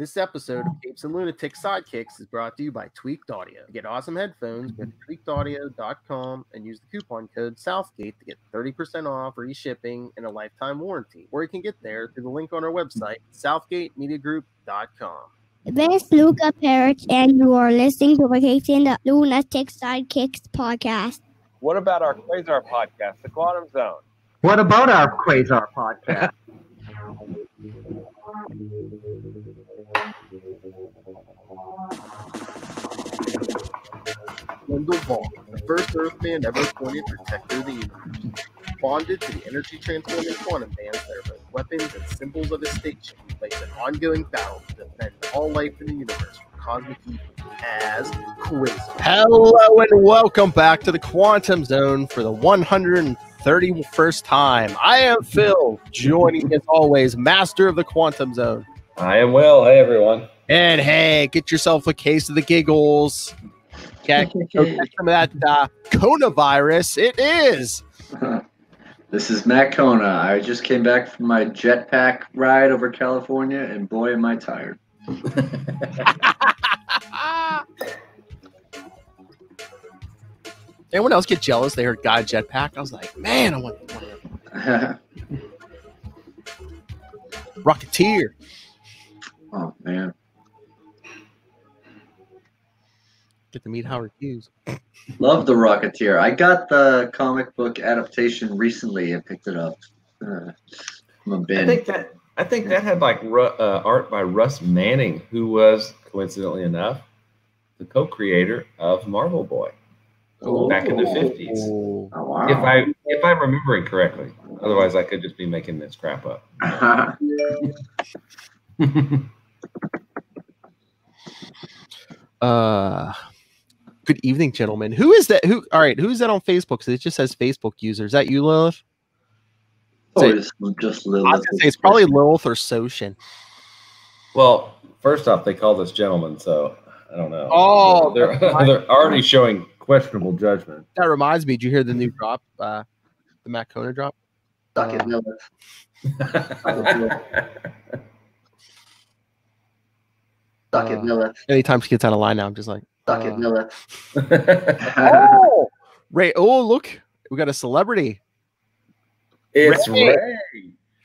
This episode of Capes and Lunatics Sidekicks is brought to you by Tweaked Audio. To get awesome headphones, go to tweakedaudio.com and use the coupon code Southgate to get 30% off, free shipping, and a lifetime warranty. Or you can get there through the link on our website, southgatemediagroup.com. This is Luca Parrish, and you are listening to the Capes and the Lunatics Sidekicks Podcast. What about our Quasar podcast, The Quantum Zone? What about our Quasar podcast? Wendell Vaughn, the first Earthman ever appointed protector of the universe. Bonded to the energy transforming quantum bands that are both weapons and symbols of his station, he plays an ongoing battle to defend all life in the universe from cosmic evil as Quasar. Hello and welcome back to the Quantum Zone for the 131st time. I am Phil, joining as always, Master of the Quantum Zone. I am Will. Hey, everyone. And hey, get yourself a case of the giggles. Get some of that coronavirus. It is. This is Matt Kona. I just came back from my jetpack ride over California, and boy, am I tired. Anyone else get jealous? They heard God jetpack. I was like, man, I want one. Rocketeer. Oh man. Get to meet Howard Hughes. Love the Rocketeer. I got the comic book adaptation recently and picked it up. I'm a bin. I think that had like art by Russ Manning, who was coincidentally enough the co-creator of Marvel Boy back in the 50s. Oh, wow. If I'm remembering correctly. Otherwise, I could just be making this crap up. Good evening, gentlemen. Who is that? All right, who's that on Facebook? Because it just says Facebook user. Is that you, Lilith? It's just Lilith. I was gonna say it's probably Lilith or Soshin. Well, first off, they call this gentleman, so I don't know. Oh, they're already showing questionable judgment. That reminds me. Did you hear the new drop? The Matt Kona drop? Suck it, Lilith. Suck it, Lilith. Anytime she gets out of line now, I'm just like, Suck it, Lilith. oh, Ray. Oh, look, we got a celebrity. It's Ray.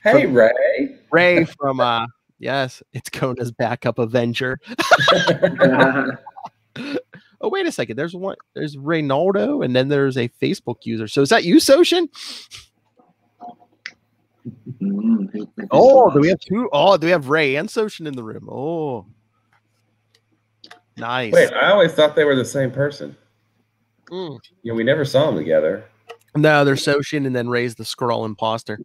Hey, Ray. Ray from yes, it's Kona's backup Avenger. Oh, wait a second. There's one. There's Reynaldo, and then there's a Facebook user. So is that you, Soshin? Oh, do we have two? Oh, do we have Ray and Soshin in the room? Oh, nice. Wait, I always thought they were the same person. We never saw them together. No, they're Soshin, and then Ray's the Skrull imposter.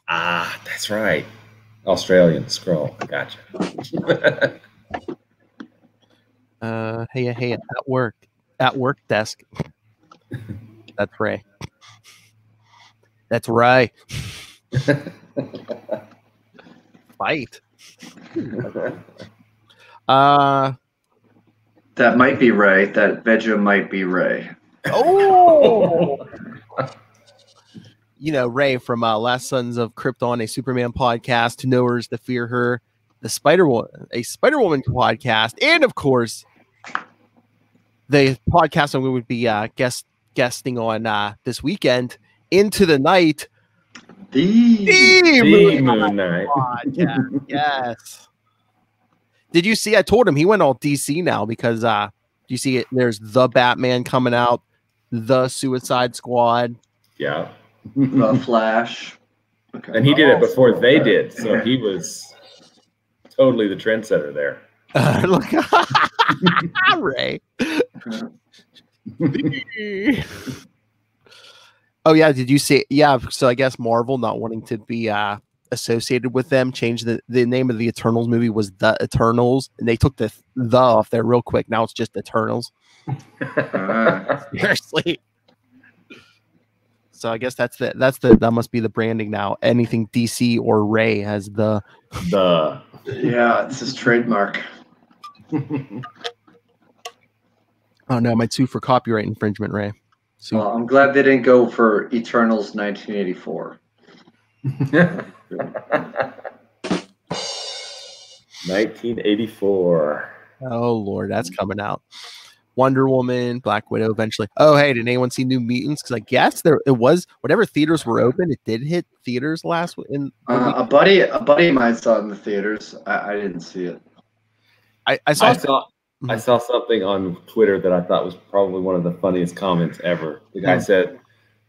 Ah, that's right. Australian Skrull. Gotcha. Hey, at work desk. That's Ray. That's Ray. Fight. That might be Ray. That Vegeta might be Ray. Oh. Ray from Last Sons of Krypton, a Superman podcast, To Know Her is to Fear Her, a Spider-Woman podcast, and of course, the podcast I'm going to be guesting on this weekend, Into the Night, the Moon Knight podcast. Yes. Did you see? I told him he went all DC now because you see it. There's the Batman coming out, the Suicide Squad. Yeah. The Flash. Okay. And he did it before they did, so he was totally the trendsetter there. Look, Ray. Oh yeah, did you see? Yeah, so I guess Marvel not wanting to be associated with them changed the name of the Eternals movie was The Eternals, and they took the off there real quick. Now it's just Eternals. Seriously. So I guess that must be the branding now. Anything DC or Ray has the. Yeah, it's his trademark. Oh no, I might sue for copyright infringement, Ray. Well, I'm glad they didn't go for Eternals 1984. 1984. Oh Lord, that's coming out. Wonder Woman, Black Widow eventually. Oh, hey, did anyone see New Mutants? Because I guess it was whatever theaters were open, it did hit theaters last in A buddy of mine saw it in the theaters. I didn't see it. I saw something on Twitter that I thought was probably one of the funniest comments ever. The guy said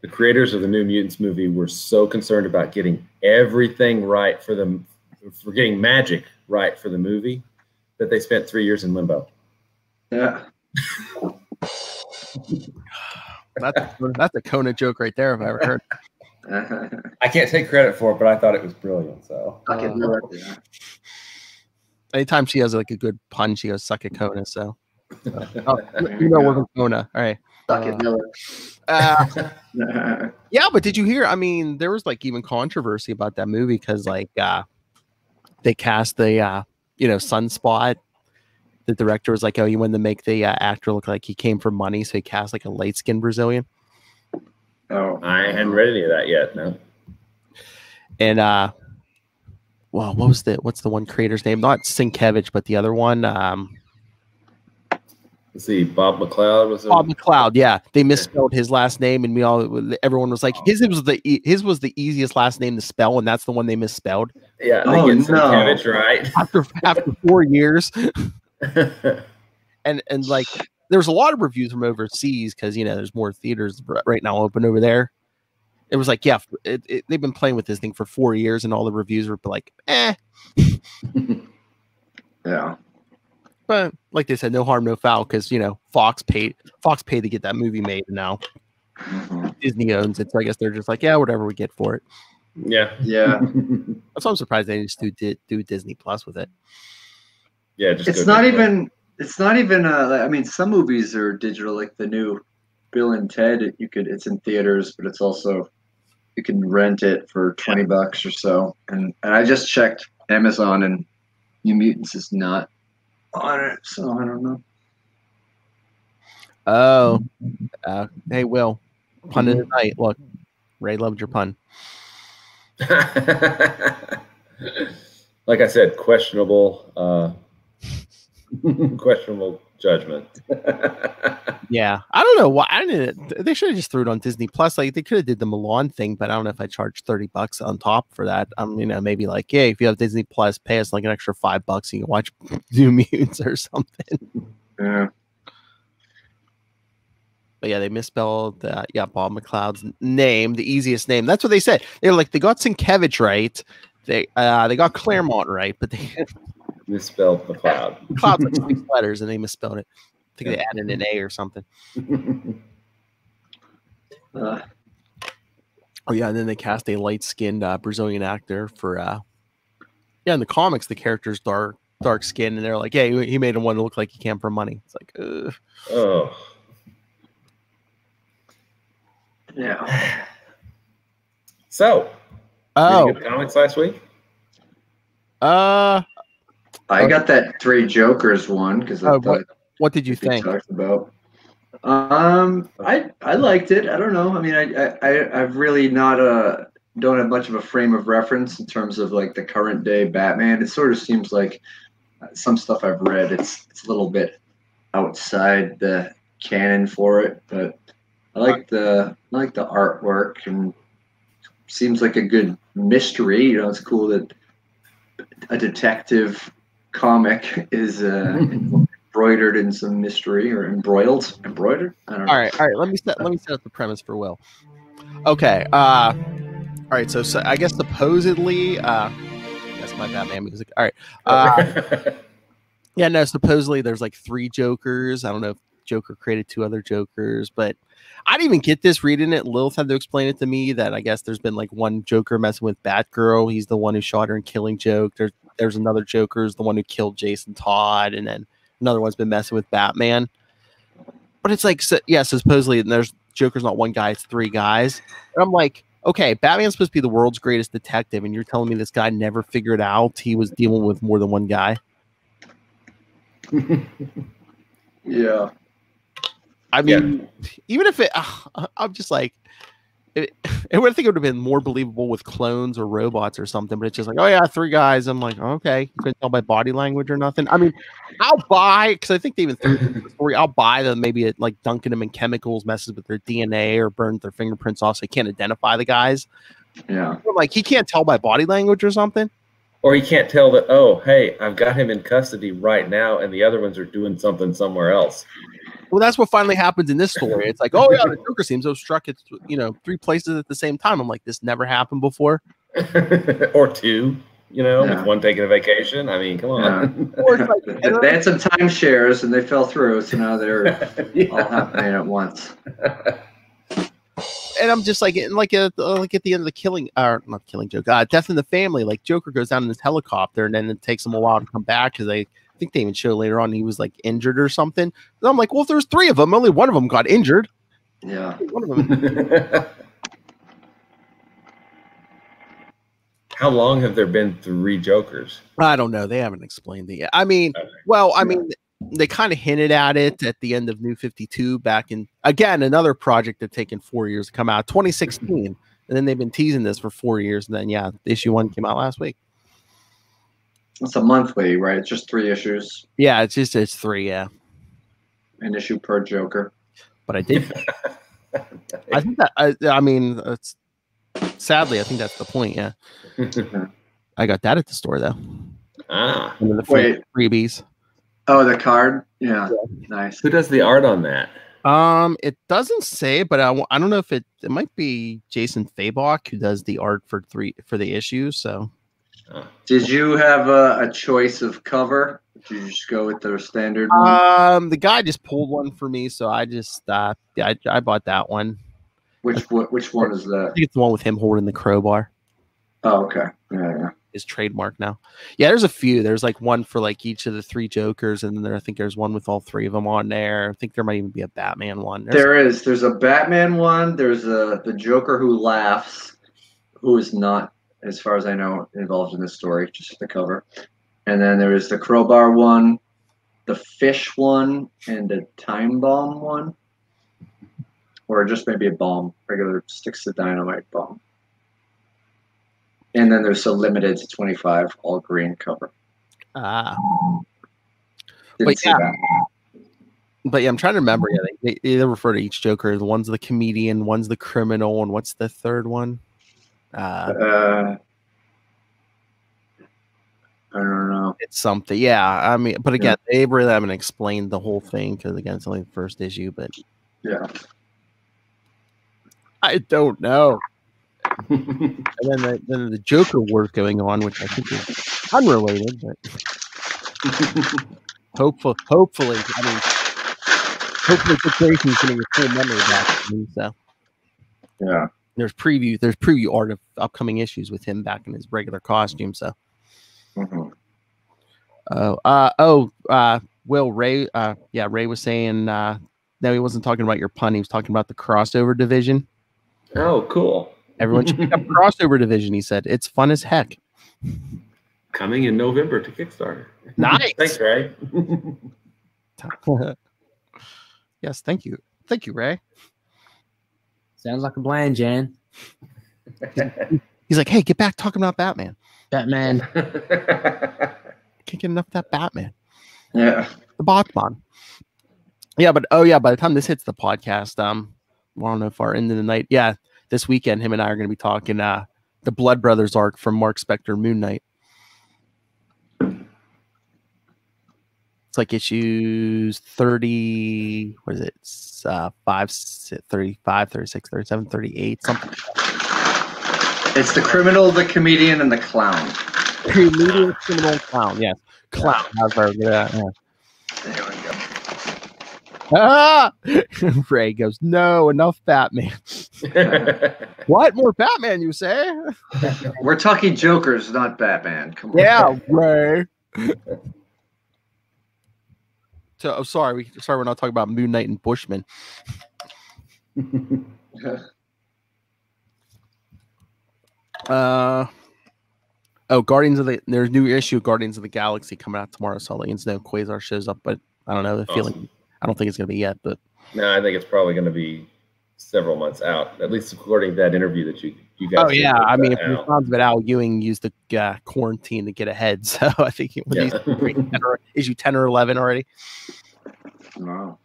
the creators of the New Mutants movie were so concerned about getting everything right for getting magic right for the movie that they spent 3 years in limbo. Yeah. That's a Kona joke right there if I ever heard. I can't take credit for it, but I thought it was brilliant. So anytime she has like a good pun, she goes suck it Kona. So we're from Kona. All right. Suck it Miller. Yeah, but did you hear? I mean, there was like even controversy about that movie because like they cast the Sunspot. The director was like, "Oh, you wanted to make the actor look like he came for money, so he cast like a light-skinned Brazilian." Oh, I hadn't read any of that yet. No. And well, what's the one creator's name? Not Sienkiewicz, but the other one. Let's see, Bob McLeod was. Bob McLeod, yeah, they misspelled his last name, and everyone was like, his was the easiest last name to spell, and that's the one they misspelled. Yeah, they get Sienkiewicz right after 4 years. and like there was a lot of reviews from overseas because there's more theaters right now open over there. It was like, yeah, they've been playing with this thing for 4 years, and all the reviews were like, eh. Yeah. But like they said, no harm, no foul, because Fox paid to get that movie made, and now Disney owns it. So I guess they're just like, yeah, whatever we get for it. Yeah. That's why I'm surprised they just do Disney Plus with it. Yeah, it's not even. I mean, some movies are digital, like the new Bill and Ted. It's in theaters, but it's also you can rent it for $20 or so. And I just checked Amazon, and New Mutants is not on it, so I don't know. Oh, hey, Will, pun of the night. Look, Ray loved your pun. Like I said, questionable judgment. Yeah, I don't know why. They should have just threw it on Disney Plus. Like they could have did the Milan thing, but I don't know if I charged $30 on top for that. Maybe like, yeah, if you have Disney Plus, pay us like an extra $5 and you can watch New Mutants or something. Yeah. But yeah, they misspelled Bob McLeod's name, the easiest name. That's what they said. They were like, they got Sienkiewicz right. They got Claremont right, but they misspelled McLeod. McLeod's like 6 letters, and they misspelled it. I think they added an A or something. Oh yeah, and then they cast a light-skinned Brazilian actor for. In the comics, the character's dark skin, and they're like, yeah, he made him want to look like he came for money. It's like, oh. Yeah. So, did you get the comics last week? I got that 3 Jokers one because I thought. What did you think? Talked about. I liked it. I don't know. I mean, I've really not don't have much of a frame of reference in terms of like the current day Batman. It sort of seems like some stuff I've read. It's a little bit outside the canon for it, but I like the artwork and seems like a good mystery. It's cool that a detective comic is embroidered in some mystery or embroidered. I don't know. All right. Let me set up the premise for Will. Okay. All right. So I guess supposedly, that's my Batman music. All right. Yeah. No. Supposedly, there's like 3 Jokers. I don't know if Joker created 2 other Jokers, but I didn't even get this reading it. Lilith had to explain it to me that I guess there's been like one Joker messing with Batgirl. He's the one who shot her and Killing Joke. There's another Joker's the one who killed Jason Todd, and then another one's been messing with Batman. But it's like, so supposedly there's Joker's not one guy, it's 3 guys. And I'm like, okay, Batman's supposed to be the world's greatest detective, and you're telling me this guy never figured out he was dealing with more than one guy? Yeah. I mean, even if I'm just like, I would think it would have been more believable with clones or robots or something, but it's just like, oh yeah, 3 guys. I'm like, okay, you couldn't tell by body language or nothing. I mean, I'll buy, because I think they even threw the story. I'll buy them. Maybe it like dunking them in chemicals messes with their DNA or burns their fingerprints off, so they can't identify the guys. Yeah, But like he can't tell by body language or something. Or he can't tell that, oh, hey, I've got him in custody right now, and the other ones are doing something somewhere else. Well, that's what finally happens in this story. It's like, oh yeah, the Joker seems so struck at 3 places at the same time. I'm like, this never happened before. Or 2, with one taking a vacation. I mean, come on. Or it's like, they had some timeshares and they fell through, so now they're all happening at once. And I'm just like at the end of the not killing joke, Death in the Family. Like Joker goes down in his helicopter, and then it takes him a while to come back because I think they even show later on he was like injured or something. And I'm like, well, if there's 3 of them, only one of them got injured. Yeah. One of them. How long have there been 3 Jokers? I don't know. They haven't explained it yet. I mean, they kind of hinted at it at the end of New 52 back in, again, another project that's taken 4 years to come out, 2016. And then they've been teasing this for 4 years. And then, issue 1 came out last week. It's a monthly, right? It's just 3 issues. Yeah, it's 3, yeah. An issue per Joker. But I did. I think that, I mean, it's sadly, I think that's the point, yeah. I got that at the store, though. Ah. And then the freebies. Oh, the card? Yeah. Nice. Who does the art on that? It doesn't say, but I don't know if it might be Jason Fabok who does the art for the issues. So, did you have a choice of cover? Did you just go with the standard one? The guy just pulled one for me, so I just I bought that one. Which one is that? I think it's the one with him holding the crowbar. Oh, okay. Yeah. His trademark now. Yeah, there's a few. There's like one for like each of the 3 Jokers, and then I think there's one with all 3 of them on there. I think there might even be a Batman one. There's a Batman one. There's the Joker who laughs, who is not, as far as I know, involved in this story, just the cover. And then there is the crowbar one, the fish one, and the time bomb one. Or just maybe a bomb, regular sticks to dynamite bomb. And then there's a limited to 25 all green cover. Didn't see that. But yeah, I'm trying to remember. Yeah, they refer to each Joker. The one's the comedian, one's the criminal, and what's the third one? I don't know. It's something. Yeah, I mean, but again, they really haven't explained the whole thing because again, it's only the first issue. But yeah, I don't know. And then the Joker work going on, which I think is unrelated, but hopefully, I mean, Dick Grayson's getting his full memory back. So yeah, there's preview art of upcoming issues with him back in his regular costume. So, Will Ray, Ray was saying no, he wasn't talking about your pun. He was talking about the crossover division. Oh, cool. Everyone should pick up crossover division. He said it's fun as heck. Coming in November to Kickstarter. Nice. Thanks, Ray. Yes, thank you, Ray. Sounds like a plan, Jan. He's like, hey, get back talking about Batman. Batman. Can't get enough of that Batman. Yeah. The Batman. Yeah, but by the time this hits the podcast, I don't know if far into the night. Yeah, this weekend, him and I are going to be talking the Blood Brothers arc from Mark Spector Moon Knight. It's like issues 30, what is it? 35, 36, 37, 38, something. It's the criminal, the comedian, and the clown. Comedian, criminal, clown. Yes. Clown. Yeah. There we go. Ah! Ray goes, no, enough Batman. What? More Batman, you say? We're talking Jokers, not Batman. Come on. Yeah, Ray. So, sorry, we're not talking about Moon Knight and Bushman. There's new issue of Guardians of the Galaxy coming out tomorrow, so I'll let you know Quasar shows up, but I don't know the feeling. I don't think it's gonna be yet, but no, I think it's probably gonna be several months out, at least according to that interview that you guys. Oh yeah, I mean, from the Al. sounds of it, Al Ewing used the quarantine to get ahead. So I think he's issue 10 or 11 already. Wow.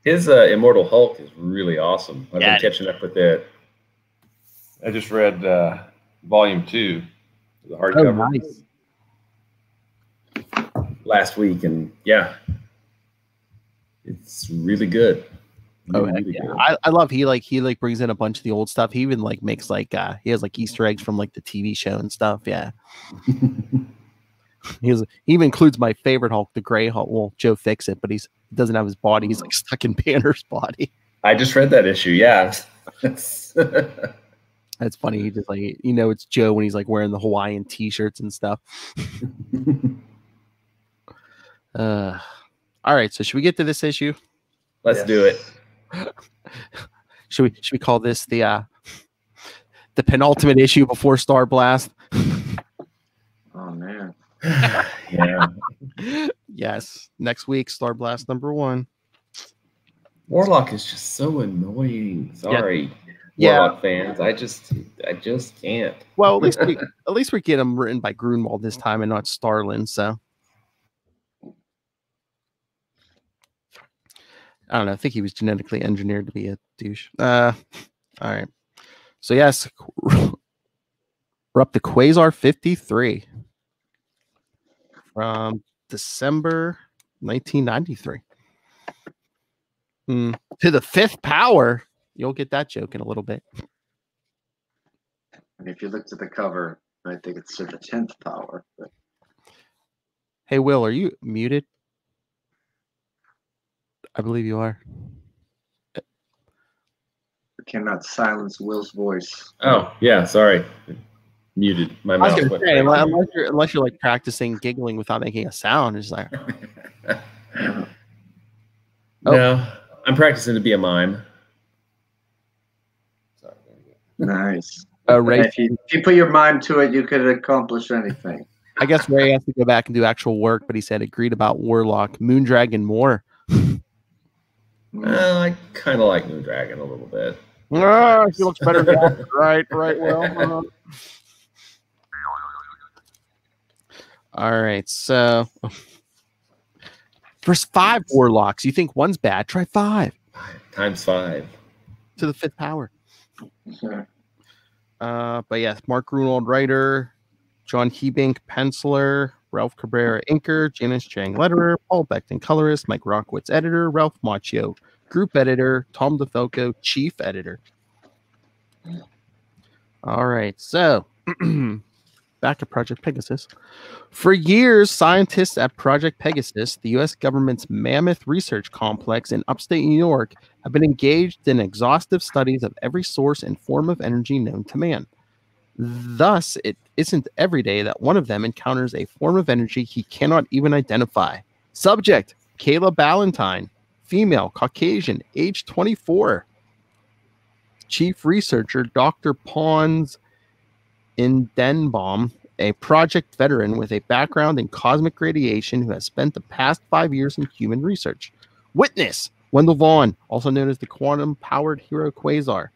His Immortal Hulk is really awesome. I've Yeah, been catching up with it. I just read volume 2, the hardcover, nice. last week, and yeah, it's really good. Really Yeah. good. I love he brings in a bunch of the old stuff. He even makes he has Easter eggs from the TV show and stuff. Yeah. He even includes my favorite Hulk, the Gray Hulk. Well, Joe Fixit, but he doesn't have his body. He's stuck in Banner's body. I just read that issue. Yeah. That's funny. He just it's Joe when he's wearing the Hawaiian t-shirts and stuff. All right. So should we get to this issue? Let's do it. Should we call this the penultimate issue before Star Blast? Oh man. Yeah. Yes. Next week, Star Blast #1. Warlock is just so annoying. Sorry, Yeah. Warlock fans. I just can't. Well, at least we get him written by Grunwald this time and not Starlin. So I don't know. I think he was genetically engineered to be a douche. All right. So yes, we're up to Quasar 53 from December 1993. To the 5th power. You'll get that joke in a little bit. And if you looked at the cover, I think it's to the 10th power. But Hey, Will, are you muted? I believe you are. we cannot silence Will's voice. Oh yeah, sorry. Muted. My I was mouth gonna went. say, unless you're practicing giggling without making a sound, it's like No, I'm practicing to be a mime. Sorry. Nice. Ray. If you put your mind to it, you could accomplish anything. I guess Ray has to go back and do actual work, but he said agreed about Warlock, Moondragon more. I kind of like Moondragon a little bit. He looks better than that. Right, Will. All right, so first 5 Warlocks. You think one's bad? Try 5 Times 5 to the 5th power. But yes, Mark Grunwald writer, John Hebink penciler, Ralph Cabrera inker, Janice Chang letterer, Paul Beckton colorist, Mike Rockwitz editor, Ralph Macchio group editor, Tom DeFalco chief editor. All right, so back at Project Pegasus. For years, scientists at Project Pegasus, the U.S. government's mammoth research complex in upstate New York, have been engaged in exhaustive studies of every source and form of energy known to man. Thus, it isn't every day that one of them encounters a form of energy he cannot even identify. Subject, Kayla Ballantyne, female, Caucasian, age 24. Chief researcher, Dr. Pons Indenbaum, a project veteran with a background in cosmic radiation who has spent the past 5 years in human research. Witness, Wendell Vaughn, also known as the quantum-powered hero Quasar.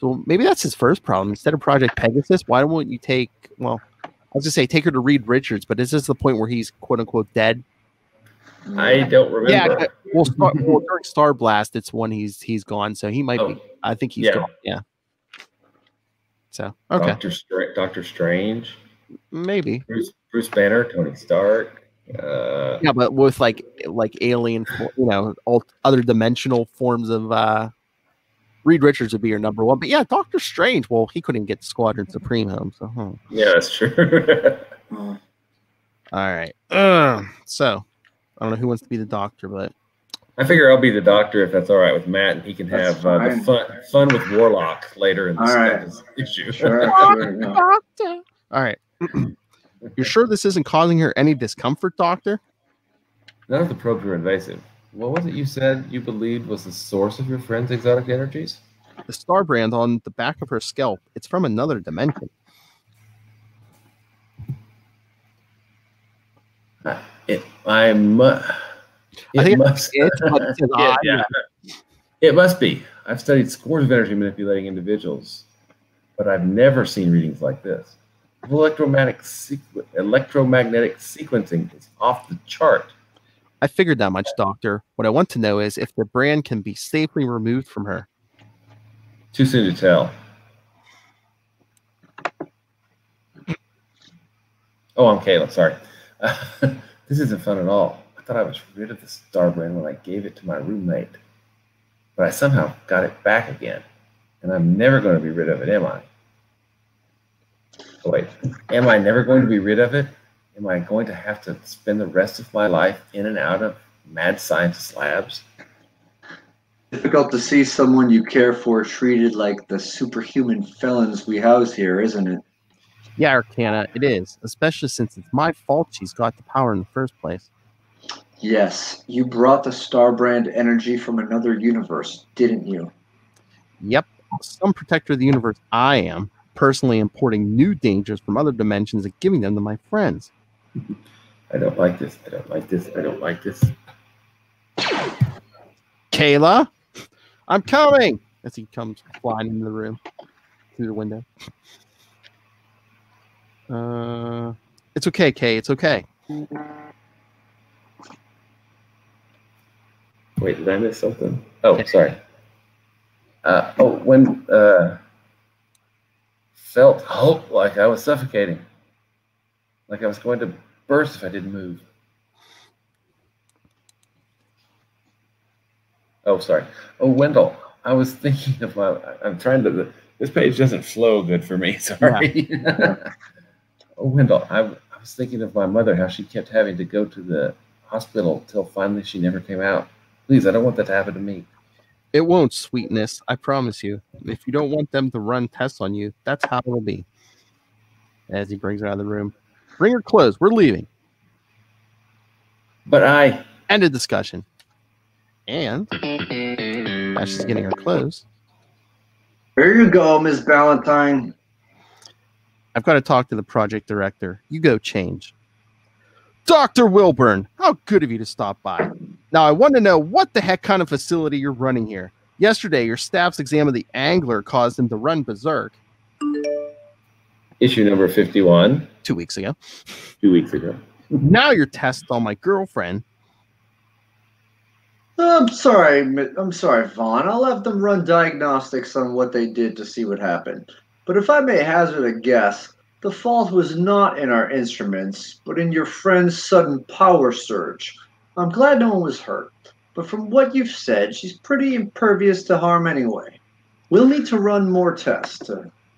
So maybe that's his first problem. Instead of Project Pegasus, why don't you take her to Reed Richards, but is this the point where he's quote-unquote dead? I don't remember. Yeah, during Star Blast, it's when he's gone, so he might be. I think he's gone. Yeah. So okay, Doctor Strange, maybe Bruce Banner, Tony Stark. Yeah, but with like alien, all other dimensional forms of. Reed Richards would be your number 1, but yeah, Doctor Strange. Well, he couldn't get Squadron Supreme home, so yeah, that's true. All right. So I don't know who wants to be the Doctor, but I figure I'll be the Doctor if that's all right with Matt, and he can have the fun with Warlock later in this issue. Sure, Doctor. All right. You're sure this isn't causing her any discomfort, Doctor? None of the probes were invasive. What was it you said you believed was the source of your friend's exotic energies? The star brand on the back of her scalp. It's from another dimension. I think it's It must be. I've studied scores of energy manipulating individuals, but I've never seen readings like this. Electromagnetic sequencing is off the chart. I figured that much, Doctor. What I want to know is if the brand can be safely removed from her. Too soon to tell. Oh, I'm Kayla. Sorry. This isn't fun at all. I thought I was rid of the star brand when I gave it to my roommate. But I somehow got it back again. And I'm never going to be rid of it, am I? Oh, wait. Am I never going to be rid of it? Am I going to have to spend the rest of my life in and out of mad scientist labs? Difficult to see someone you care for treated like the superhuman felons we house here, isn't it? Yeah, Arcana, it is. Especially since it's my fault she's got the power in the first place. Yes, you brought the star brand energy from another universe, didn't you? Yep. Some protector of the universe I am, personally importing new dangers from other dimensions and giving them to my friends. I don't like this. I don't like this. I don't like this. Kayla, I'm coming! As he comes flying into the room through the window. It's okay, Kay. It's okay. Wait, did I miss something? Oh, sorry. When felt like I was suffocating. Like I was going to burst if I didn't move. Oh, sorry. Oh, Wendell, I was thinking of this page doesn't flow good for me. Sorry. Yeah. Oh, Wendell, I was thinking of my mother, how she kept having to go to the hospital till finally she never came out. Please, I don't want that to happen to me. It won't, sweetness. I promise you. If you don't want them to run tests on you, that's how it'll be. As he brings her out of the room. Bring her clothes. We're leaving. But I... End of discussion. And as she's getting her clothes. Here you go, Miss Valentine. I've got to talk to the project director. You go change. Dr. Wilburn, how good of you to stop by. Now, I want to know what the heck kind of facility you're running here. Yesterday, your staff's exam of the angler caused him to run berserk. Issue number 51. 2 weeks ago. 2 weeks ago. Now your test on my girlfriend. I'm sorry, Vaughn. I'll have them run diagnostics on what they did to see what happened. But if I may hazard a guess, the fault was not in our instruments, but in your friend's sudden power surge. I'm glad no one was hurt, but from what you've said, she's pretty impervious to harm anyway. We'll need to run more tests.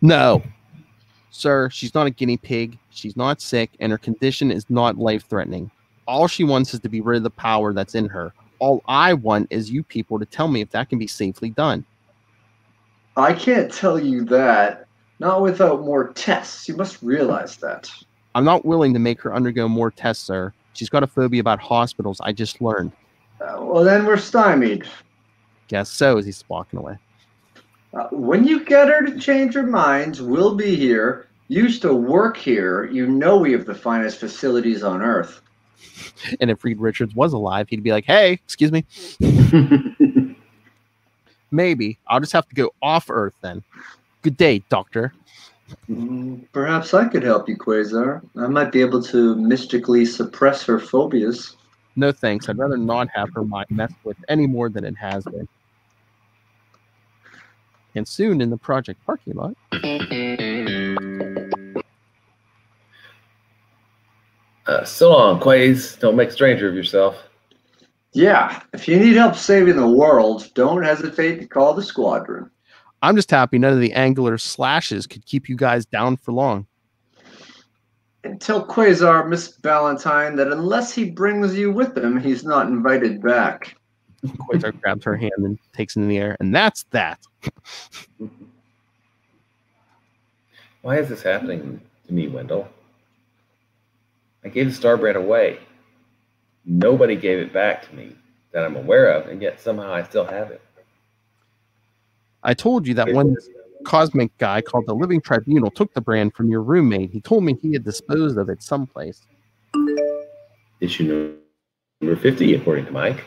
No. Sir, she's not a guinea pig, she's not sick, and her condition is not life-threatening. All she wants is to be rid of the power that's in her. All I want is you people to tell me if that can be safely done. I can't tell you that. Not without more tests. You must realize that. I'm not willing to make her undergo more tests, sir. She's got a phobia about hospitals, I just learned. Well, then we're stymied. Guess so, as he's walking away. When you get her to change her mind, we'll be here. You used to work here. You know we have the finest facilities on Earth. And if Reed Richards was alive, he'd be like, hey, excuse me. Maybe. I'll just have to go off Earth then. Good day, Doctor. Perhaps I could help you, Quasar. I might be able to mystically suppress her phobias. No thanks. I'd rather not have her mind messed with any more than it has been. And soon in the project parking lot. So long, Quays. Don't make a stranger of yourself. Yeah, if you need help saving the world, don't hesitate to call the squadron. I'm just happy none of the angular slashes could keep you guys down for long. And tell Quasar, Miss Valentine, that unless he brings you with him, he's not invited back. Quasar grabs her hand and takes it in the air, and that's that. Why is this happening to me, Wendell? I gave the star brand away. Nobody gave it back to me that I'm aware of, and yet somehow I still have it. I told you that one cosmic guy called the Living Tribunal took the brand from your roommate. He told me he had disposed of it someplace. Issue number 50, according to Mike.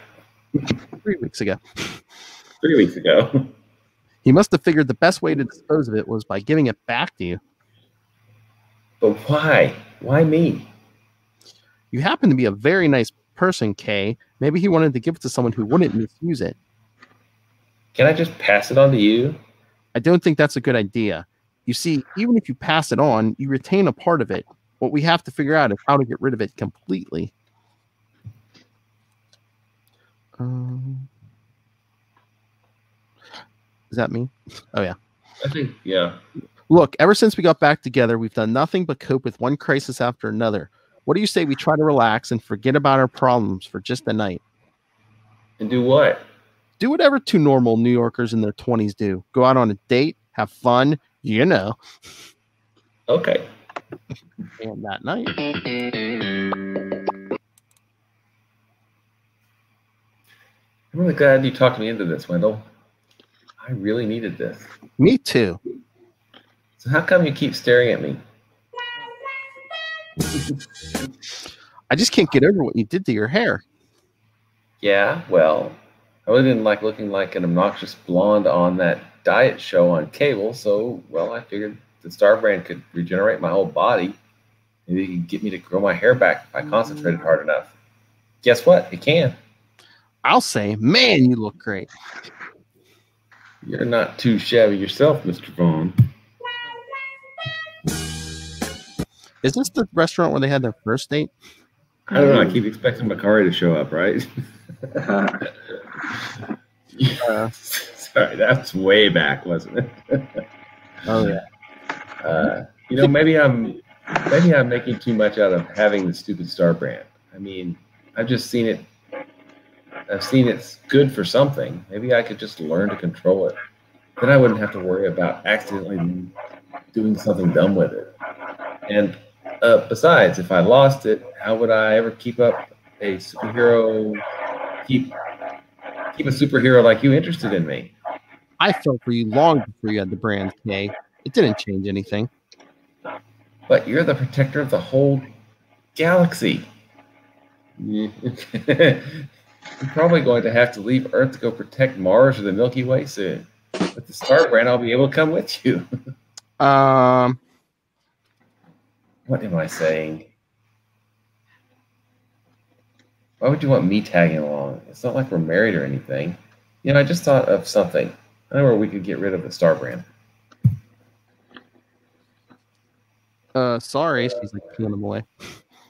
3 weeks ago. 3 weeks ago. He must have figured the best way to dispose of it was by giving it back to you. But why? Why me? You happen to be a very nice person, Kay. Maybe he wanted to give it to someone who wouldn't misuse it. Can I just pass it on to you? I don't think that's a good idea. You see, even if you pass it on, you retain a part of it. What we have to figure out is how to get rid of it completely. Is that me? Oh, yeah. I think, yeah. Look, ever since we got back together, we've done nothing but cope with one crisis after another. What do you say we try to relax and forget about our problems for just a night? And do what? Do whatever two normal New Yorkers in their 20s do. Go out on a date, have fun, you know. Okay. And that night. I'm really glad you talked me into this, Wendell. I really needed this. Me too. So how come you keep staring at me? I just can't get over what you did to your hair. Yeah, well, I really didn't like looking like an obnoxious blonde on that diet show on cable, so, well, I figured the Star brand could regenerate my whole body. Maybe it could get me to grow my hair back if I concentrated hard enough. Guess what? It can. I'll say, man, you look great. You're not too shabby yourself, Mr. Vaughn. Is this the restaurant where they had their first date? I don't know. I keep expecting Makari to show up, right? Sorry, that's way back, wasn't it? Oh yeah. Maybe I'm making too much out of having the stupid Star brand. I mean, I've just seen it. I've seen it's good for something. Maybe I could just learn to control it. Then I wouldn't have to worry about accidentally doing something dumb with it. And besides, if I lost it, how would I ever keep up a superhero? Keep a superhero like you interested in me? I felt for you long before you had the brand, Kay. It didn't change anything. But you're the protector of the whole galaxy. You're probably going to have to leave Earth to go protect Mars or the Milky Way soon. With the Star brand, I'll be able to come with you. What am I saying? Why would you want me tagging along? It's not like we're married or anything. I just thought of something. I know where we could get rid of the Star brand. Sorry, she's like pulling him away.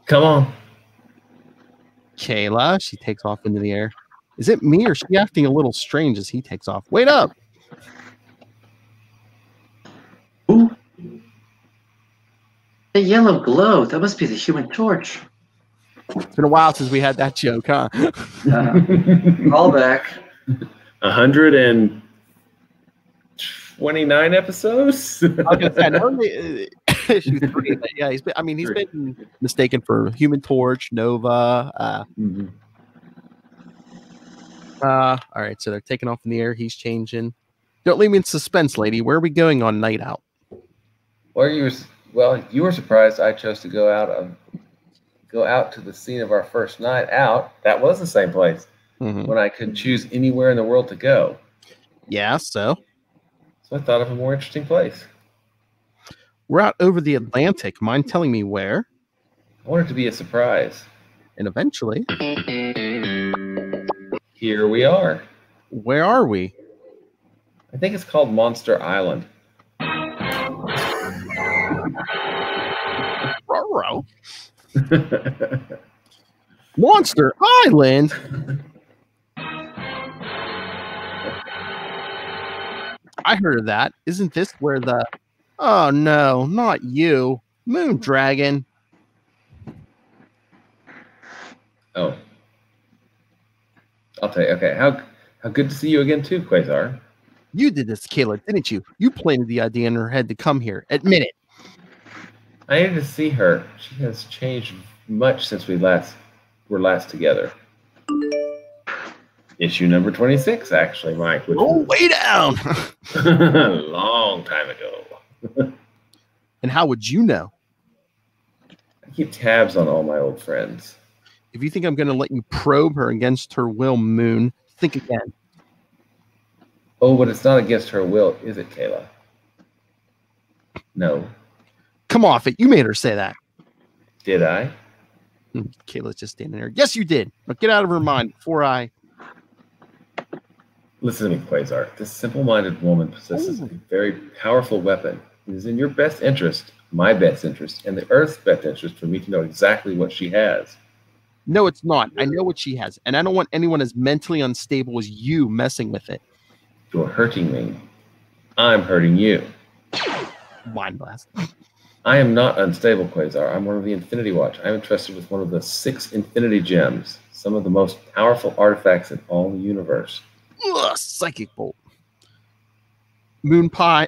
Come on. Kayla, she takes off into the air. Is it me or is she acting a little strange as he takes off? Wait up! Ooh. The yellow glow. That must be the Human Torch. It's been a while since we had that joke, huh? Call back. 129 episodes? I was gonna say, I know issue 3, but yeah, he's been mistaken for Human Torch, Nova. All right, so they're taking off in the air. He's changing. Don't leave me in suspense, lady. Where are we going on night out? You were surprised I chose to go out to the scene of our first night out. That was the same place when I could choose anywhere in the world to go. Yeah, so I thought of a more interesting place. We're out over the Atlantic. Mind telling me where? I want it to be a surprise. And eventually, here we are. Where are we? I think it's called Monster Island. Ruh-roh. Monster Island? I heard of that. Isn't this where the... Oh, no, not you. Moon Dragon. Oh. I'll tell you. Okay, how good to see you again too, Quasar. You did this, Kayla, didn't you? You planted the idea in her head to come here. Admit it. I needed to see her. She has changed much since we were last together. Issue number 26, actually, Mike. Oh, way down. A long time ago. And how would you know? I keep tabs on all my old friends. If you think I'm going to let you probe her against her will, Moon, think again. Oh, but it's not against her will, is it, Kayla? No. Come off it. You made her say that. Did I? Kayla's just standing there. Yes, you did. Now get out of her mind before I... Listen to me, Quasar. This simple-minded woman possesses a very powerful weapon. It is in your best interest, my best interest, and the Earth's best interest for me to know exactly what she has. No, it's not. I know what she has, and I don't want anyone as mentally unstable as you messing with it. You're hurting me. I'm hurting you. Mind blast. I am not unstable, Quasar. I'm one of the Infinity Watch. I'm entrusted with one of the 6 Infinity Gems, some of the most powerful artifacts in all the universe. Ugh, psychic bolt. Moon pie.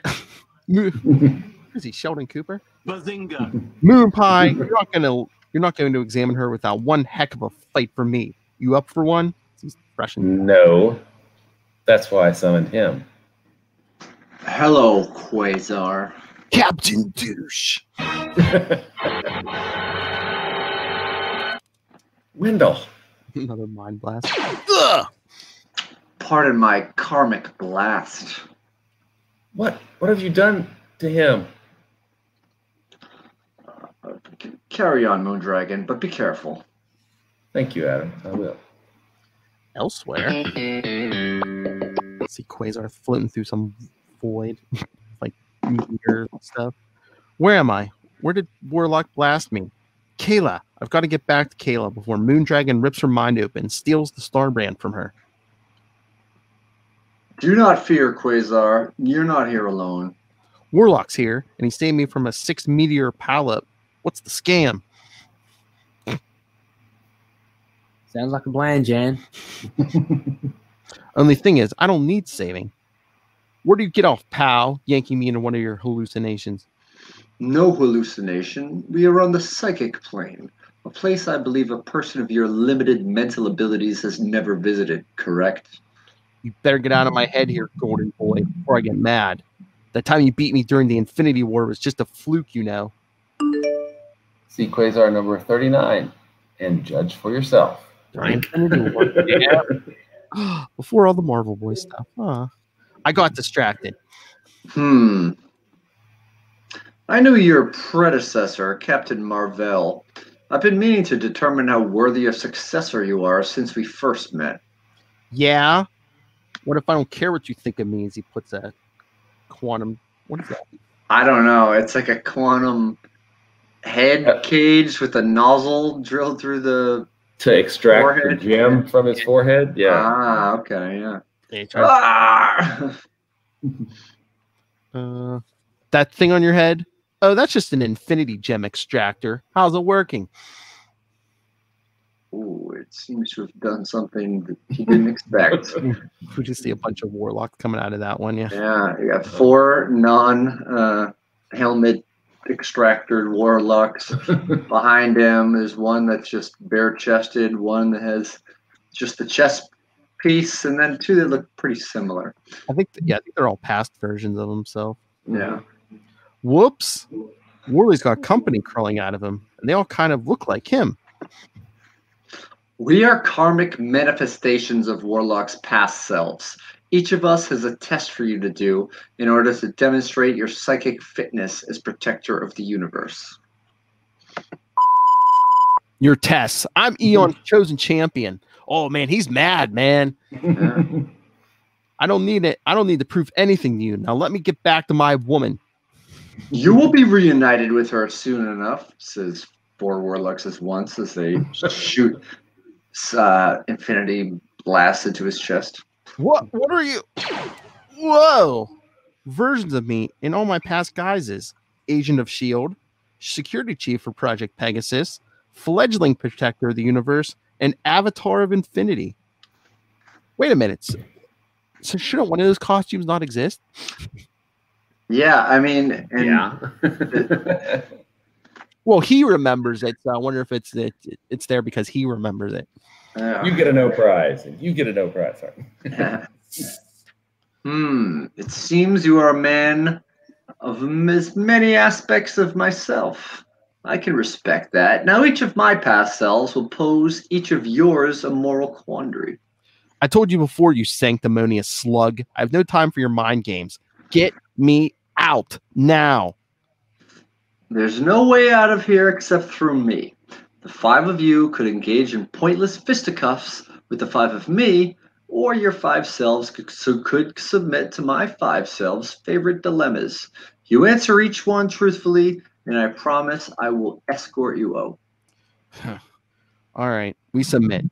Is he Sheldon Cooper? Bazinga. Moon pie. You're not going to examine her without one heck of a fight for me. You up for one? He's fresh and... No. That's why I summoned him. Hello, Quasar. Captain Douche. Wendell. Another mind blast. Ugh. Pardon my karmic blast. What have you done to him? Carry on, Moondragon, but be careful. Thank you, Adam. I will. Elsewhere. Let's see Quasar floating through some void, like meteor stuff. Where am I? Where did Warlock blast me? Kayla. I've got to get back to Kayla before Moondragon rips her mind open and steals the star brand from her. Do not fear, Quasar. You're not here alone. Warlock's here, and he saved me from a 6 meteor pileup. What's the scam? Sounds like a plan, Jan. Only thing is, I don't need saving. Where do you get off, pal, yanking me into one of your hallucinations? No hallucination. We are on the psychic plane, a place I believe a person of your limited mental abilities has never visited, correct? You better get out of my head here, Golden Boy, before I get mad. That time you beat me during the Infinity War was just a fluke, you know. See Quasar number 39 and judge for yourself. Infinity War. Yeah. Before all the Marvel Boy stuff. Huh. I got distracted. I knew your predecessor, Captain Marvel. I've been meaning to determine how worthy a successor you are since we first met. Yeah? What if I don't care what you think of me as he puts a quantum... What is that? I don't know. It's like a quantum head cage with a nozzle drilled through the... To extract forehead. the gem from his forehead? Yeah. Ah, okay, yeah. That thing on your head? Oh, that's just an infinity gem extractor. How's it working? Ooh, it seems to have done something that he didn't expect. We just see a bunch of warlocks coming out of that one, yeah. Yeah, you got 4 non-helmet extractor warlocks. Behind him is one that's just bare-chested, one that has just the chest piece, and then 2 that look pretty similar. I think they're all past versions of himself. Yeah. Whoops. Warley's got company crawling out of him, and they all kind of look like him. We are karmic manifestations of Warlock's past selves. Each of us has a test for you to do in order to demonstrate your psychic fitness as protector of the universe. Your tests. I'm Eon's chosen champion. Oh man, he's mad, man. Yeah. I don't need it. I don't need to prove anything to you. Now let me get back to my woman. You will be reunited with her soon enough, says 4 warlocks at once as they shoot infinity blast into his chest. What are you? Whoa. Versions of me in all my past guises. Agent of S.H.I.E.L.D., security chief for Project Pegasus, fledgling protector of the universe, and avatar of infinity. Wait a minute. So shouldn't one of those costumes not exist? Yeah, I mean... Yeah. Well, he remembers it, so I wonder if it's there because he remembers it. You get a no prize, and you get a no prize. Sorry. It seems you are a man of as many aspects of myself. I can respect that. Now each of my past selves will pose each of yours a moral quandary. I told you before, you sanctimonious slug. I have no time for your mind games. Get me out now. There's no way out of here except through me. The 5 of you could engage in pointless fisticuffs with the 5 of me, or your 5 selves could submit to my 5 selves' favorite dilemmas. You answer each one truthfully, and I promise I will escort you out. All right, we submit.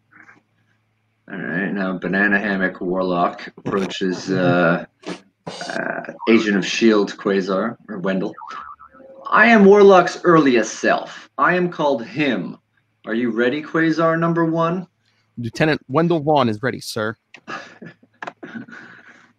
All right, now Banana Hammock Warlock approaches Agent of S.H.I.E.L.D. Quasar, or Wendell. I am Warlock's earliest self. I am called him. Are you ready, Quasar number 1? Lieutenant Wendell Vaughn is ready, sir.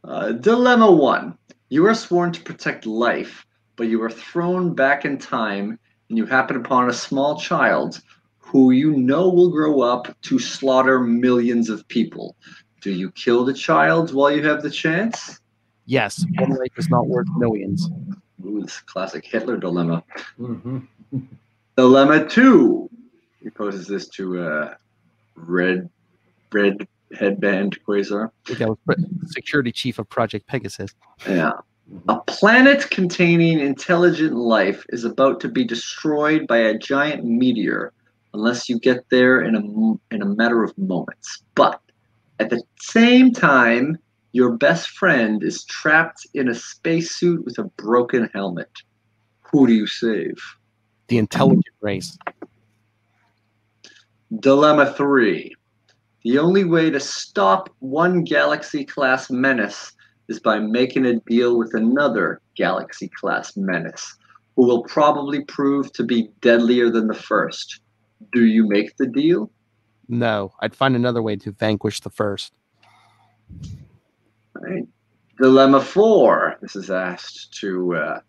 Dilemma 1. You are sworn to protect life, but you are thrown back in time and you happen upon a small child who you know will grow up to slaughter millions of people. Do you kill the child while you have the chance? Yes, one life is not worth millions. Ooh, this classic Hitler dilemma. Mm-hmm. Dilemma 2. He poses this to Red Headband Quasar. I think that was security chief of Project Pegasus. Yeah. A planet containing intelligent life is about to be destroyed by a giant meteor unless you get there in a matter of moments. But at the same time, your best friend is trapped in a spacesuit with a broken helmet. Who do you save? The intelligent race. Dilemma 3. The only way to stop one galaxy-class menace is by making a deal with another galaxy-class menace, who will probably prove to be deadlier than the first. Do you make the deal? No, I'd find another way to vanquish the first. All right. Dilemma 4. This is asked to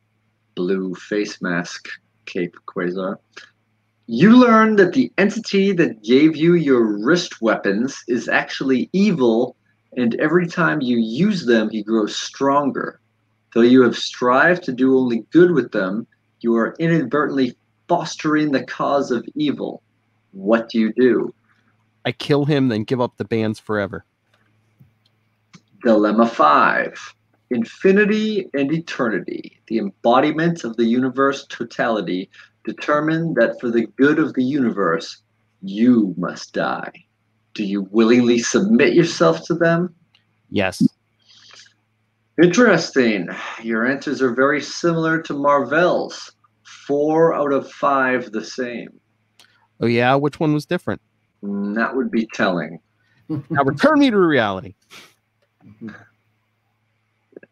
Blue Face Mask Cape Quasar. You learn that the entity that gave you your wrist weapons is actually evil, and every time you use them, he grows stronger. Though you have strived to do only good with them, you are inadvertently fostering the cause of evil. What do you do? I kill him, then give up the bands forever. Dilemma 5. Infinity and eternity, the embodiment of the universe totality, determine that for the good of the universe, you must die. Do you willingly submit yourself to them? Yes. Interesting. Your answers are very similar to Marvell's. 4 out of 5 the same. Oh, yeah? Which one was different? That would be telling. Now return me to reality.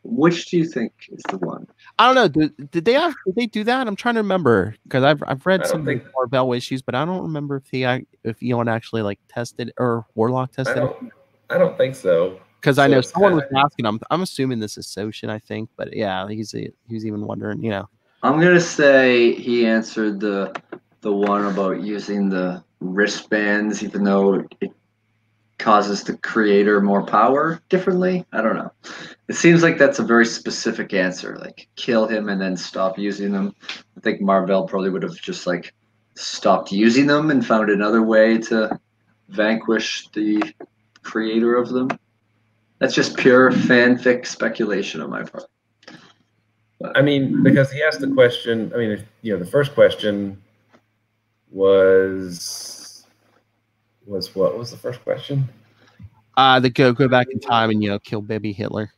Which do you think is the one? I don't know. Did they do that? I'm trying to remember because I've read some Marvel issues, but I don't remember if Eon actually like tested or Warlock tested it. I don't think so. Because I know someone was asking. I'm assuming this is Soshin, I think, but yeah, he's even wondering. I'm gonna say he answered the one about using the wristbands, even though it causes the creator more power differently. I don't know. It seems like that's a very specific answer, like kill him and then stop using them. I think Marvel probably would have just like stopped using them and found another way to vanquish the creator of them. That's just pure fanfic speculation on my part. But, I mean, because he asked the question, I mean, the first question was what was the first question? The go back in time and kill baby Hitler.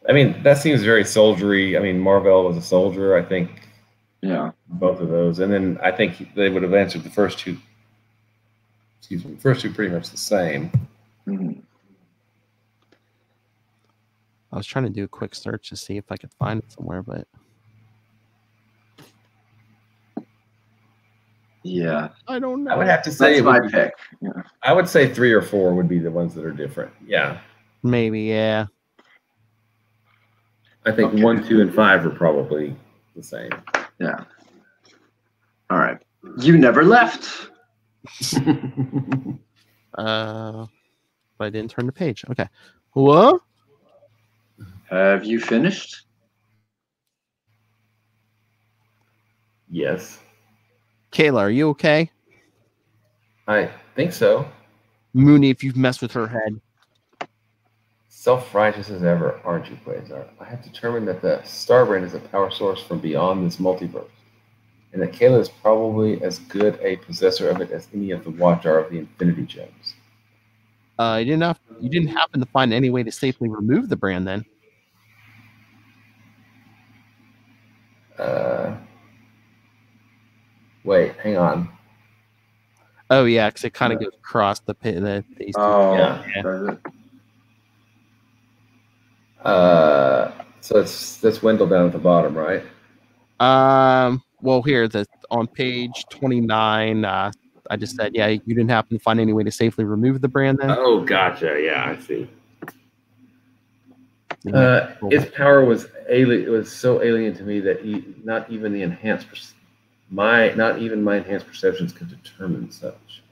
I mean, that seems very soldiery. I mean, Marvel was a soldier, I think. Yeah. Both of those. And then I think they would have answered the first two. Excuse me, the first two pretty much the same. Mm-hmm. I was trying to do a quick search to see if I could find it somewhere, but yeah, I don't know. I would have to say that's my pick. Yeah. I would say 3 or 4 would be the ones that are different. Yeah. Maybe, yeah. I think 1, 2, and 5 are probably the same. Yeah. All right. You never left. But I didn't turn the page. Okay. What? Have you finished? Yes. Kayla, are you okay? I think so. Mooney, if you've messed with her head. self-righteous as ever, aren't you, Quasar? I have determined that the Starbrand is a power source from beyond this multiverse, and that Kayla is probably as good a possessor of it as any of the Watcher of the Infinity Gems. You didn't happen to find any way to safely remove the brand, then? Wait, hang on. Oh yeah, because it kind of goes across the pit. These two. Yeah. So it's this Wendell down at the bottom, right? Well, here on page 29. I just said, yeah, you didn't happen to find any way to safely remove the brand, then? Oh, gotcha. Yeah, I see. Its power was alien. It was so alien to me that not even my enhanced perceptions could determine such.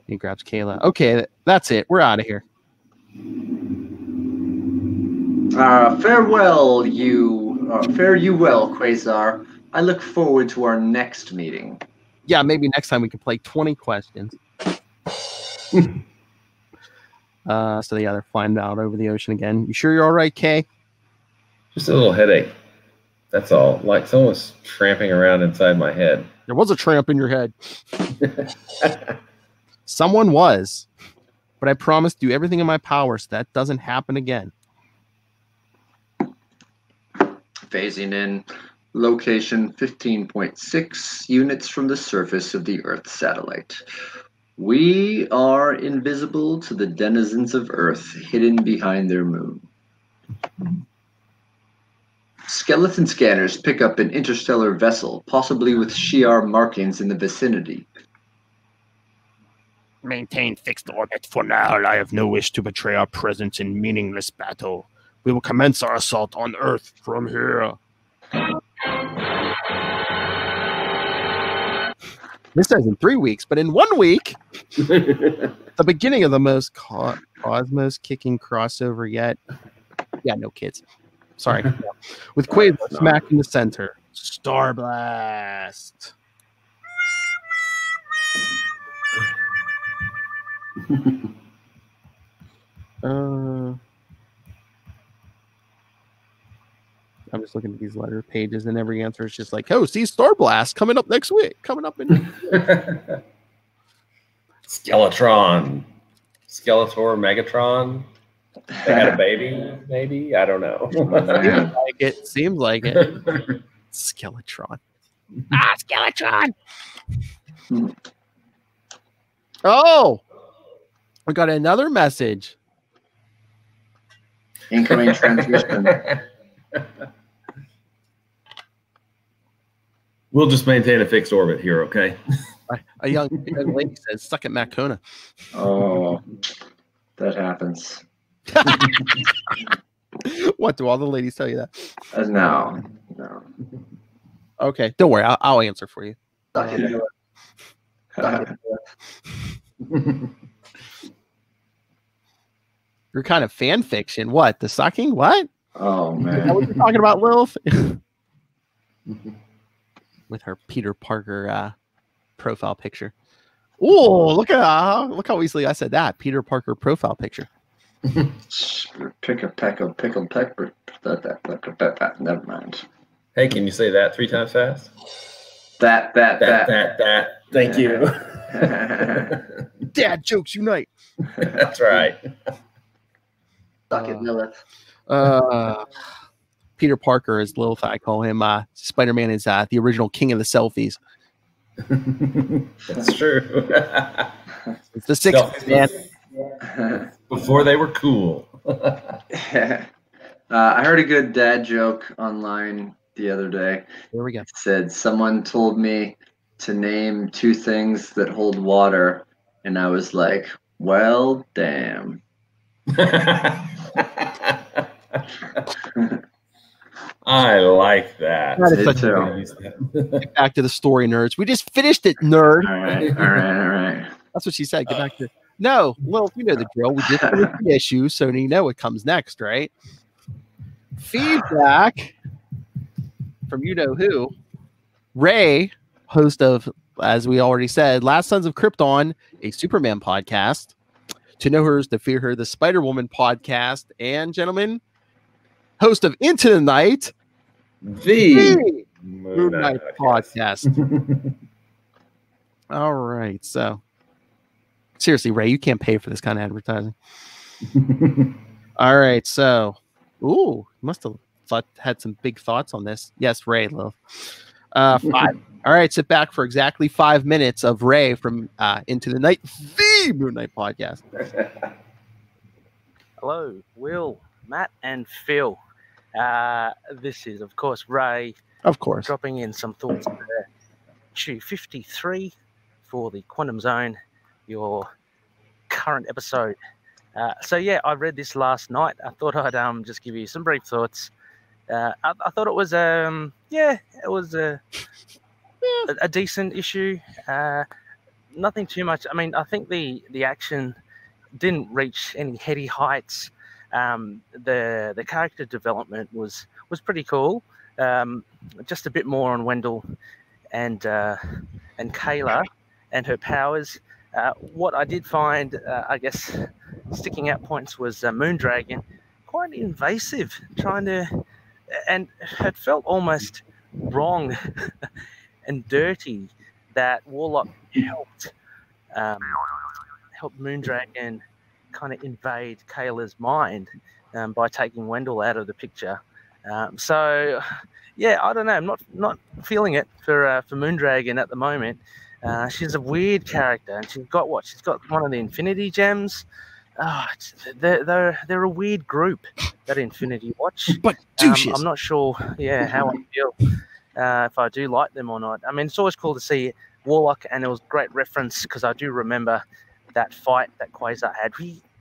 He grabs Kayla. Okay, that's it. We're out of here. Farewell, fare you well, Quasar. I look forward to our next meeting. Yeah, maybe next time we can play 20 questions. So they're flying out over the ocean again. You sure you're all right, Kay? Just a little headache. That's all. Like someone was tramping around inside my head. There was a tramp in your head. Someone was. But I promise to do everything in my power so that doesn't happen again. Phasing in. Location 15.6 units from the surface of the Earth satellite. We are invisible to the denizens of Earth, hidden behind their moon. Skeleton scanners pick up an interstellar vessel, possibly with Shi'ar markings in the vicinity. Maintain fixed orbit for now. I have no wish to betray our presence in meaningless battle. We will commence our assault on Earth from here. This says in 3 weeks, but in 1 week, the beginning of the most cosmos kicking crossover yet. Yeah, no kids. Sorry. With Quasar smack in the center. Star Blast. I'm just looking at these letter pages, and every answer is just like, "Oh, see, Star Blast coming up next week. Coming up in Skeletron, Skeletor, Megatron. They had a baby, maybe. I don't know. Seems like it. Skeletron. Skeletron. Oh, I got another message. Incoming transmission. We'll just maintain a fixed orbit here, okay? A young lady says, "Suck it, Matt Kona." Oh, that happens. What do all the ladies tell you that? No. Okay, don't worry. I'll answer for you. Suck it. You're kind of fan fiction. What? The sucking? What? Oh man! Is that what you're talking about, Lilith? With her Peter Parker profile picture. Oh, look how easily I said that. Peter Parker profile picture. Pick a peck of pickled pepper. Never mind. Hey, can you say that 3 times fast? That. Thank you. Dad jokes unite. That's right. Suck it, Lilith. Peter Parker is Lilith. I call him. Spider-Man is the original king of the selfies. That's true. It's the 60s, man. Before they were cool. I heard a good dad joke online the other day. Here we go. It said someone told me to name 2 things that hold water, and I was like, well, damn. I like that. Get back to the story, nerds. We just finished it, nerd. All right. That's what she said. Get back to No, well, you know the drill. We just finished the issue, so you know what comes next, right? Feedback from you know who. Ray, host of, as we already said, Last Sons of Krypton, a Superman podcast, To Know Her is to Fear Her, the Spider-Woman podcast, and gentlemen, host of Into the Night, The Moon Knight podcast. All right, so seriously, Ray, you can't pay for this kind of advertising. All right, so you must have had some big thoughts on this. Yes, Ray, love. 5. All right, sit back for exactly 5 minutes of Ray from Into the Night, the Moon Knight podcast. Hello, Will, Matt, and Phil. This is, of course, Ray. Of course. Dropping in some thoughts for issue 53 for the Quantum Zone, your current episode. I read this last night. I thought I'd just give you some brief thoughts. I thought it was a decent issue. Nothing too much. I mean, I think the action didn't reach any heady heights. The character development was pretty cool. Just a bit more on Wendell and Kayla and her powers. What I did find, I guess, sticking out points was Moondragon, quite invasive, and it felt almost wrong and dirty that Warlock helped Moondragon kind of invade Kayla's mind by taking Wendell out of the picture. I don't know. I'm not feeling it for Moondragon at the moment. She's a weird character, and she's got one of the Infinity Gems. They're a weird group, that Infinity Watch. But douches. I'm not sure, how I feel if I do like them or not. I mean, it's always cool to see Warlock, and it was a great reference because I do remember that fight that Quasar had.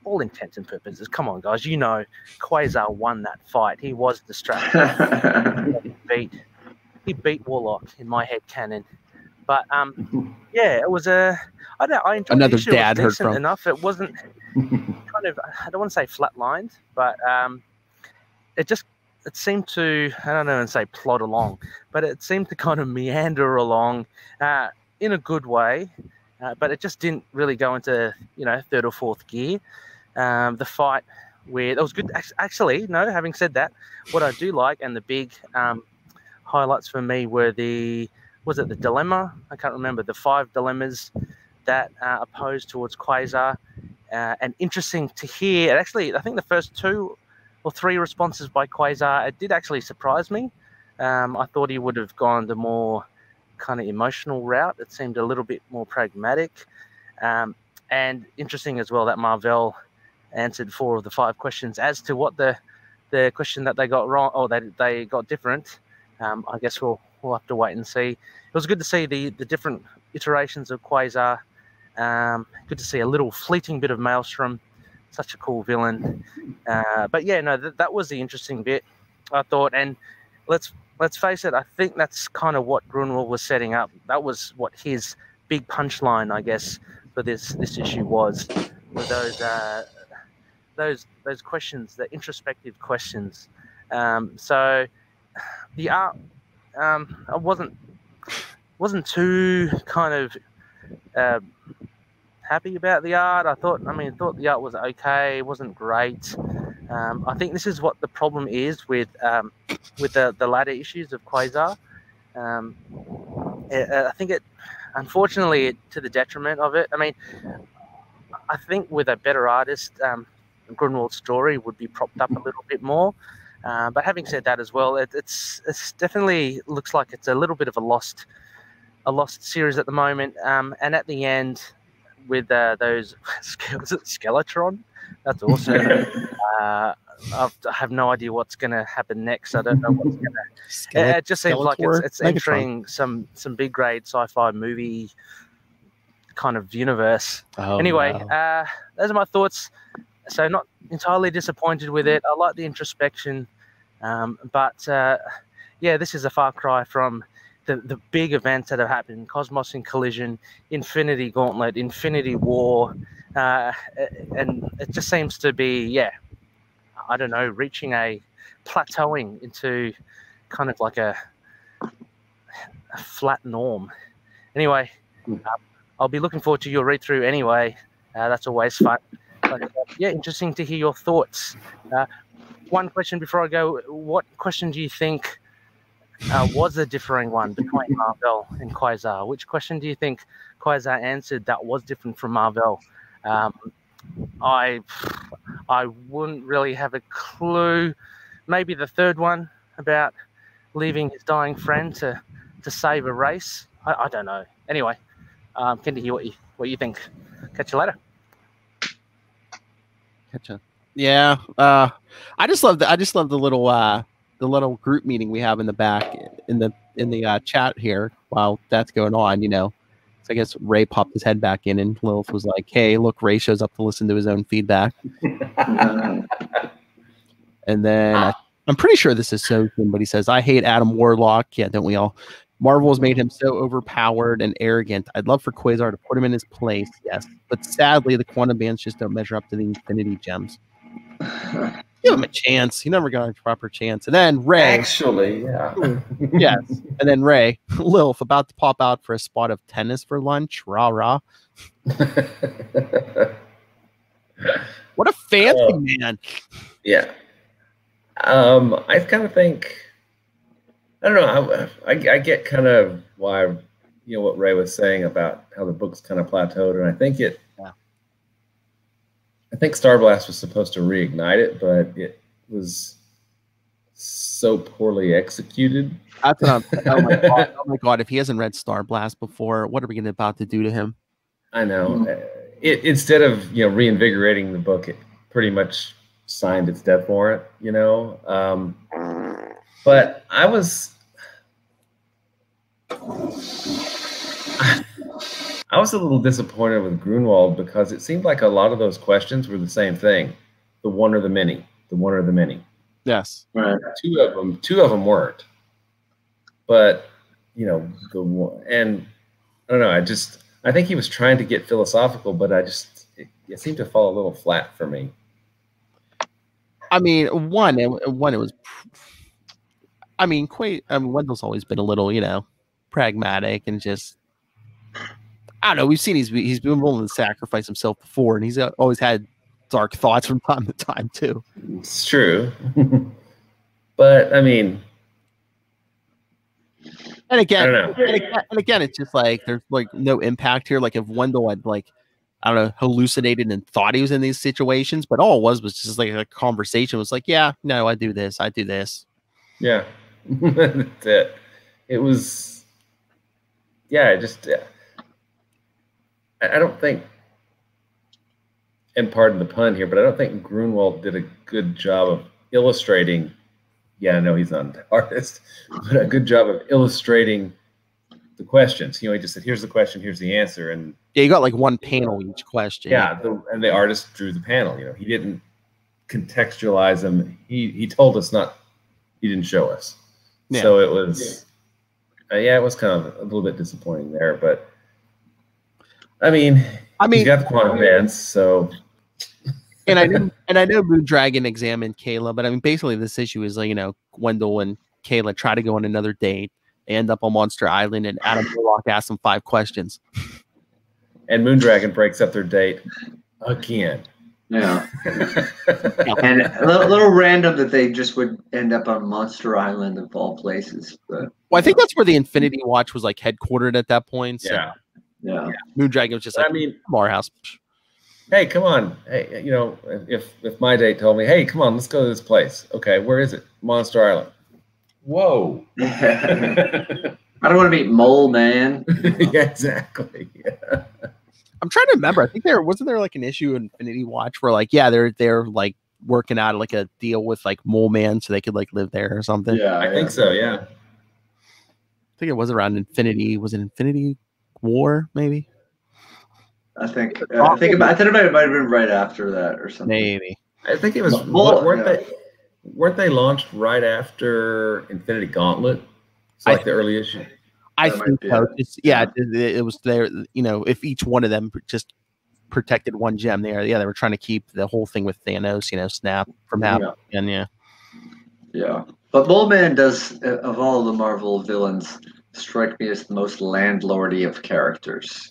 All intents and purposes, come on, guys, Quasar won that fight. He was distracted. He beat Warlock in my head canon. But it was I enjoyed another the dad heard decent from enough. It wasn't kind of, I don't want to say flatlined, but it seemed to, I don't know and say plod along, but it seemed to kind of meander along in a good way, but it just didn't really go into third or fourth gear. The fight it was good. Actually, no, having said that, what I do like and the big highlights for me were the dilemma? I can't remember. The 5 dilemmas that opposed towards Quasar. And interesting to hear. And actually, I think the first 2 or 3 responses by Quasar, it did actually surprise me. I thought he would have gone the more kind of emotional route. It seemed a little bit more pragmatic. And interesting as well that Marvell answered 4 of the 5 questions. As to what the question that they got wrong or that they got different, I guess we'll have to wait and see. It was good to see the different iterations of Quasar. Good to see a little fleeting bit of Maelstrom. Such a cool villain. That was the interesting bit, I thought. And let's face it, I think that's kind of what Grunwald was setting up. That was what his big punchline, I guess, for this issue was those questions, the introspective questions. So the art, I wasn't too kind of happy about the art. I thought the art was okay. It wasn't great. I think this is what the problem is with the latter issues of Quasar. I think it, unfortunately, to the detriment of it. I mean, I think with a better artist, Grunwald's story would be propped up a little bit more. But having said that as well, it's definitely looks like it's a little bit of a lost series at the moment. And at the end, with those was it Skeletron? That's awesome. I have no idea what's going to happen next. I don't know what's going to. It just seems like it's entering some big grade sci-fi movie kind of universe. Anyway, those are my thoughts. So not entirely disappointed with it. I like the introspection, but this is a far cry from the big events that have happened: Cosmos in Collision, Infinity Gauntlet, Infinity War, and it just seems to be, I don't know, reaching a plateauing into kind of like a flat norm. Anyway, I'll be looking forward to your read through anyway. That's always fun. But yeah, interesting to hear your thoughts. One question before I go: what question do you think was the differing one between Marvel and Quasar? Which question do you think Quasar answered that was different from Marvel? I wouldn't really have a clue. Maybe the third one about leaving his dying friend to save a race. I don't know. Anyway, keen to hear what you think. Catch you later. Catch Yeah. I just love the little group meeting we have in the back in the chat here while that's going on. So I guess Ray popped his head back in, and Lilith was like, "Hey, look, Ray shows up to listen to his own feedback." And then I'm pretty sure this is Sokin, but he says, "I hate Adam Warlock." Yeah, don't we all? Marvel's made him so overpowered and arrogant. I'd love for Quasar to put him in his place, yes. But sadly, the quantum bands just don't measure up to the Infinity Gems. Give him a chance. He never got a proper chance. And then Ray. Actually, yeah. Yes. And then Ray. Lilith about to pop out for a spot of tennis for lunch. Rah, rah. What a fancy man. Yeah. I kind of think, I don't know, I get kind of why, what Ray was saying about how the book's kind of plateaued, and I think I think Star Blast was supposed to reignite it, but it was so poorly executed. That's what oh my god! If he hasn't read Star Blast before, what are we about to do to him? I know. Instead of reinvigorating the book, it pretty much signed its death warrant. But I was a little disappointed with Grunwald because it seemed like a lot of those questions were the same thing: the one or the many, the one or the many. Yes, right. Two of them weren't. But the one, and I don't know. I think he was trying to get philosophical, but it seemed to fall a little flat for me. I mean, it was. Wendell's always been a little, pragmatic and just. I don't know. We've seen he's been willing to sacrifice himself before, and he's always had dark thoughts from time to time too. It's true, but I mean, and again, it's just like there's like no impact here. Like if Wendell had hallucinated and thought he was in these situations, but all it was just like a conversation. It was like, yeah, no, I do this. Yeah, that's it. It was, yeah, I don't think, and pardon the pun here, but I don't think Grunwald did a good job of illustrating. Yeah, I know he's not an artist, but a good job of illustrating the questions. He just said, "Here's the question, here's the answer," and yeah, you got like one panel each question. Yeah, and the artist drew the panel. He didn't contextualize them. He told us not. He didn't show us. Yeah. So it was, it was kind of a little bit disappointing there, but. I mean, he's got the quantum bands, so. and I know Moondragon examined Kayla, but basically this issue is Wendell and Kayla try to go on another date, they end up on Monster Island, and Adam Warlock asks them 5 questions. And Moondragon breaks up their date again. Yeah. And a little random that they just would end up on Monster Island of all places. But well, I think that's where the Infinity Watch was headquartered at that point. So. Yeah. Moondragon was just our house. Hey, come on. Hey, if my date told me, hey, come on, let's go to this place. Okay, where is it? Monster Island. Whoa. I don't want to meet Mole Man. Yeah, exactly. Yeah. I'm trying to remember. I think wasn't there an issue in Infinity Watch where they're working out a deal with Mole Man so they could live there or something. Yeah, I think so. Yeah. I think it was around Infinity. Was it Infinity War? Maybe. I think it might have been right after that or something. Maybe. I think it was. Weren't they launched right after Infinity Gauntlet? It's the early issue. I think so. It was there. If each one of them just protected one gem, they were trying to keep the whole thing with Thanos, Snap from happening. Yeah. But Mole Man does, of all the Marvel villains, strike me as the most landlordy of characters.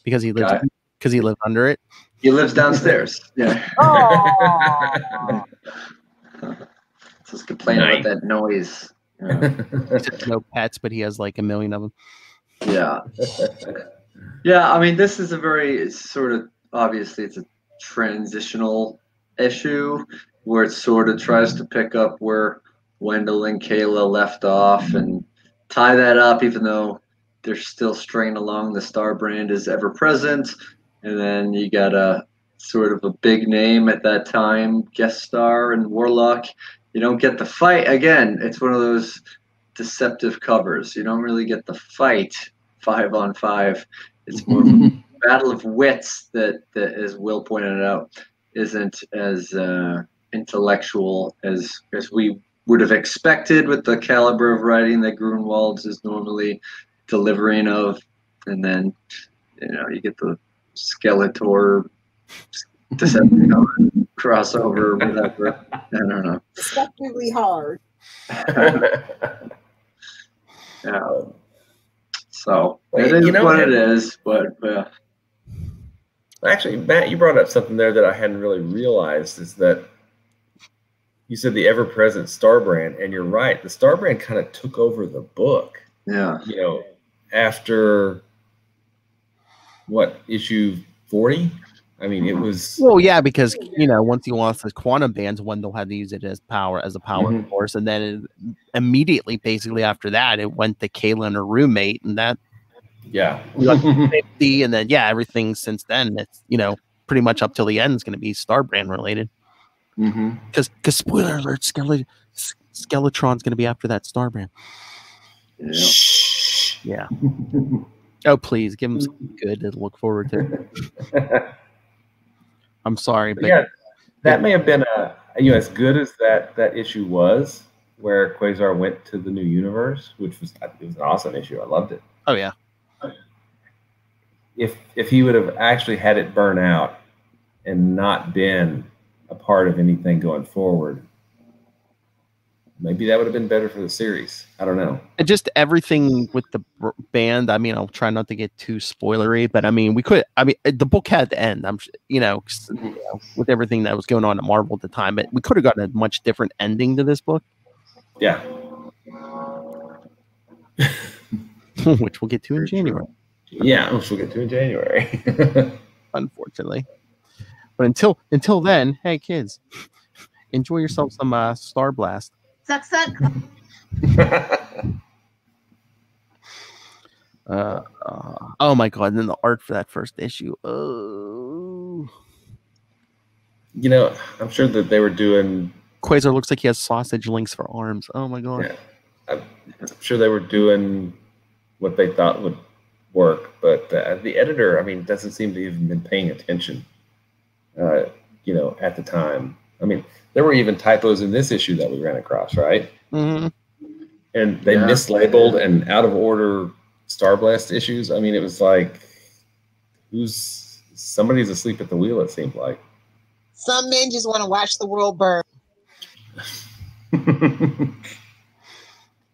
Because he lives because he lived under it. He lives downstairs. Yeah. Oh. Just complain about that noise. Yeah. He said no pets, but he has like a million of them. Yeah. Yeah, I mean, this is a very sort of, obviously, it's a transitional issue where it sort of tries to pick up where Wendell and Kayla left off and tie that up, even though they're still stringing along. The Star brand is ever present. And then you got a sort of a big name at that time, guest star and Warlock. You don't get the fight. Again, it's one of those deceptive covers. You don't really get the fight 5-on-5. It's more of a battle of wits that, as Will pointed out, isn't as intellectual as we would have expected with the caliber of writing that Grunwald's is normally delivering of. And then, you get the Skeletor Decepticon crossover, whatever. I don't know. Deceptively hard. Yeah. So it is what it is, but actually, Matt, you brought up something there that I hadn't really realized, is that you said the ever-present Star brand, and you're right. The Star brand kind of took over the book. Yeah. After what, issue 40? I mean, it was. Well, yeah, because once he lost his quantum bands, Wendell had to use it as a power source, and then immediately, basically after that, it went to Kayla and her roommate, and that. Yeah. 50, and then everything since then, it's pretty much up till the end is going to be Star brand related. Because spoiler alert, Skeletron's going to be after that Star brand. Yeah. Oh, please give him something good to look forward to. I'm sorry, but that may have been as good as that issue was, where Quasar went to the new universe, it was an awesome issue. I loved it. Oh yeah. If he would have actually had it burn out and not been a part of anything going forward, maybe that would have been better for the series. I don't know. And just everything with the band. I mean, I'll try not to get too spoilery, but I mean, the book had to end. With everything that was going on at Marvel at the time, but we could have gotten a much different ending to this book. Yeah. Which we'll get to in January. Yeah, which we'll get to in January. Unfortunately. But until then, hey kids, enjoy yourself some Star Blast. Suck, suck. Oh my god! And then the art for that first issue. Oh. I'm sure that they were doing. Quasar looks like he has sausage links for arms. Oh my god! Yeah, I'm sure they were doing what they thought would work, but the editor, doesn't seem to even been paying attention. At the time. There were even typos in this issue that we ran across, right? Mm-hmm. And they mislabeled and out of order Star Blast issues. It was like, somebody's asleep at the wheel, it seemed like. Some men just want to watch the world burn.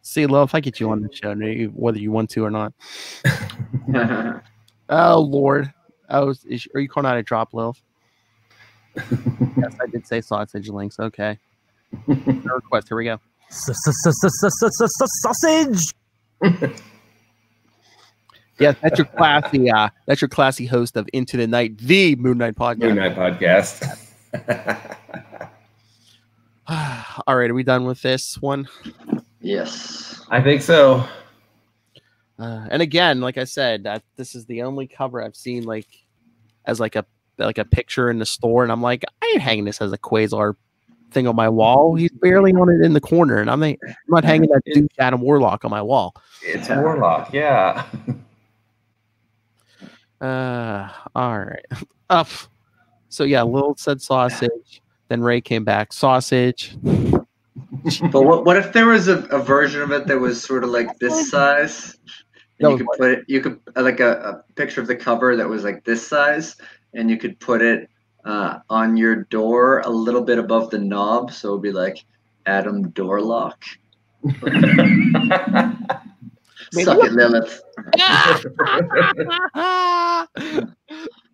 See, love, I get you on the show, whether you want to or not. Oh, Lord. Are you calling out a drop, Lilf? Yes, I did say sausage links. Okay. No request. Here we go. Sausage. Yeah, that's your classy host of Into the Night, the Moon Knight Podcast. Moon Knight Podcast. All right, are we done with this one? Yes, I think so. And again, like I said, this is the only cover I've seen as a picture in the store, and I'm like, I ain't hanging this as a Quasar thing on my wall. He's barely on it in the corner, and I'm not hanging that dude Adam Warlock on my wall. It's Warlock, yeah. All right. Up. So yeah, Lil said sausage. Then Ray came back, sausage. But what if there was a version of it that was sort of like this size? And you could like a picture of the cover that was like this size, and you could put it on your door a little bit above the knob, so it would be like Adam Door Lock. Suck it, Lilith.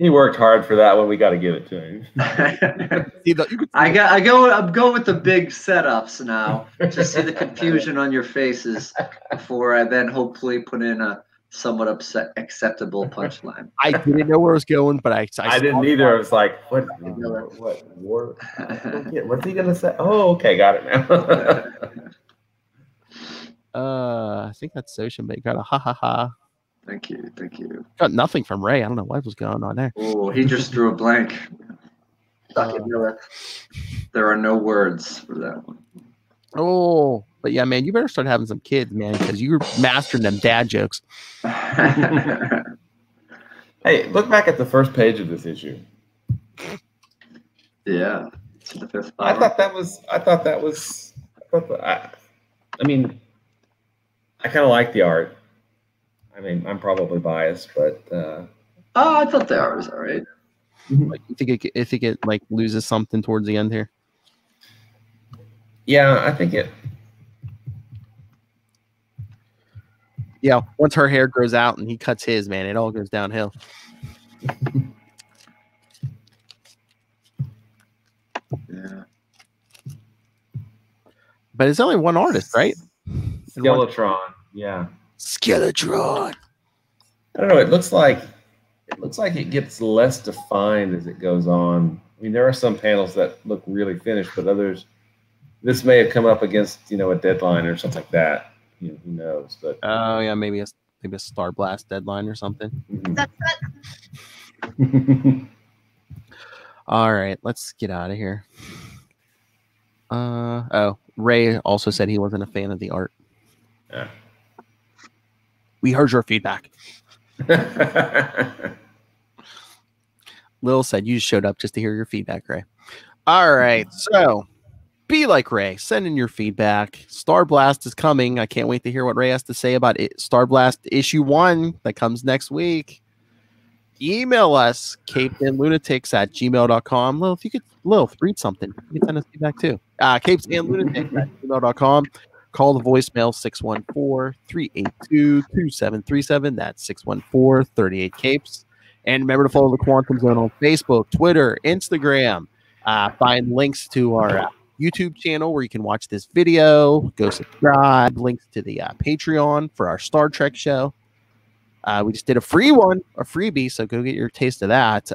He worked hard for that one. We got to give it to him. I'm going with the big setups now to see the confusion on your faces before I then hopefully put in a somewhat acceptable punchline. I didn't know where I was going, but I didn't either. I was like, what what's he gonna say? Oh, okay, got it now. I think that's Social Mate. Got a ha ha ha. Thank you. Got nothing from Ray. I don't know what was going on there. Oh, he just drew a blank. There are no words for that one. Oh, but yeah, man, you better start having some kids, man, because you're mastering them dad jokes. Hey, look back at the first page of this issue. Yeah, to the fifth. I mean, I kind of like the art. I mean, I'm probably biased, but I thought the art was all right. Like, you think it like loses something towards the end here? Yeah, I think it. Yeah, once her hair grows out and he cuts his, man, it all goes downhill. Yeah. But it's only one artist, right? Skeletron, yeah. Skeletron. I don't know. It looks like it gets less defined as it goes on. I mean, there are some panels that look really finished, but others. This may have come up against a deadline or something like that. Who knows? But oh yeah, maybe a Star Blast deadline or something. Mm-hmm. All right, let's get out of here. Ray also said he wasn't a fan of the art. Yeah. We heard your feedback. Lil said you showed up just to hear your feedback, Ray. All right, so be like Ray. Send in your feedback. Star Blast is coming. I can't wait to hear what Ray has to say about it. Star Blast issue 1 that comes next week. Email us, capesandlunatics@gmail.com. Lil, if you could, read something. You can send us feedback too. capesandlunatics@gmail.com. Call the voicemail 614-382-2737. That's 614-38-CAPES. And remember to follow the Quantum Zone on Facebook, Twitter, Instagram. Find links to our YouTube channel where you can watch this video. Go subscribe. Links to the Patreon for our Star Trek show. We just did a free one, a freebie, so go get your taste of that.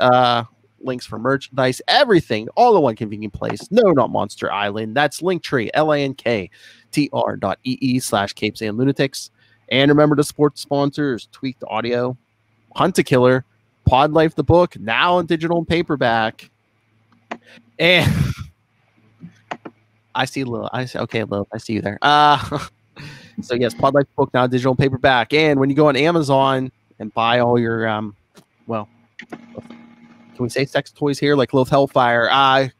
Links for merchandise, everything, all in one convenient place. No, not Monster Island. That's Linktree, linktr.ee/capesandlunatics. And remember to support the sponsors, Tweaked Audio, Hunt a Killer, Pod Life the book, now in digital and paperback. And I see Lil. Okay, Lil, I see you there. So yes, Pod Life book now digital and paperback. And when you go on Amazon and buy all your can we say sex toys here like Lilith Hellfire? On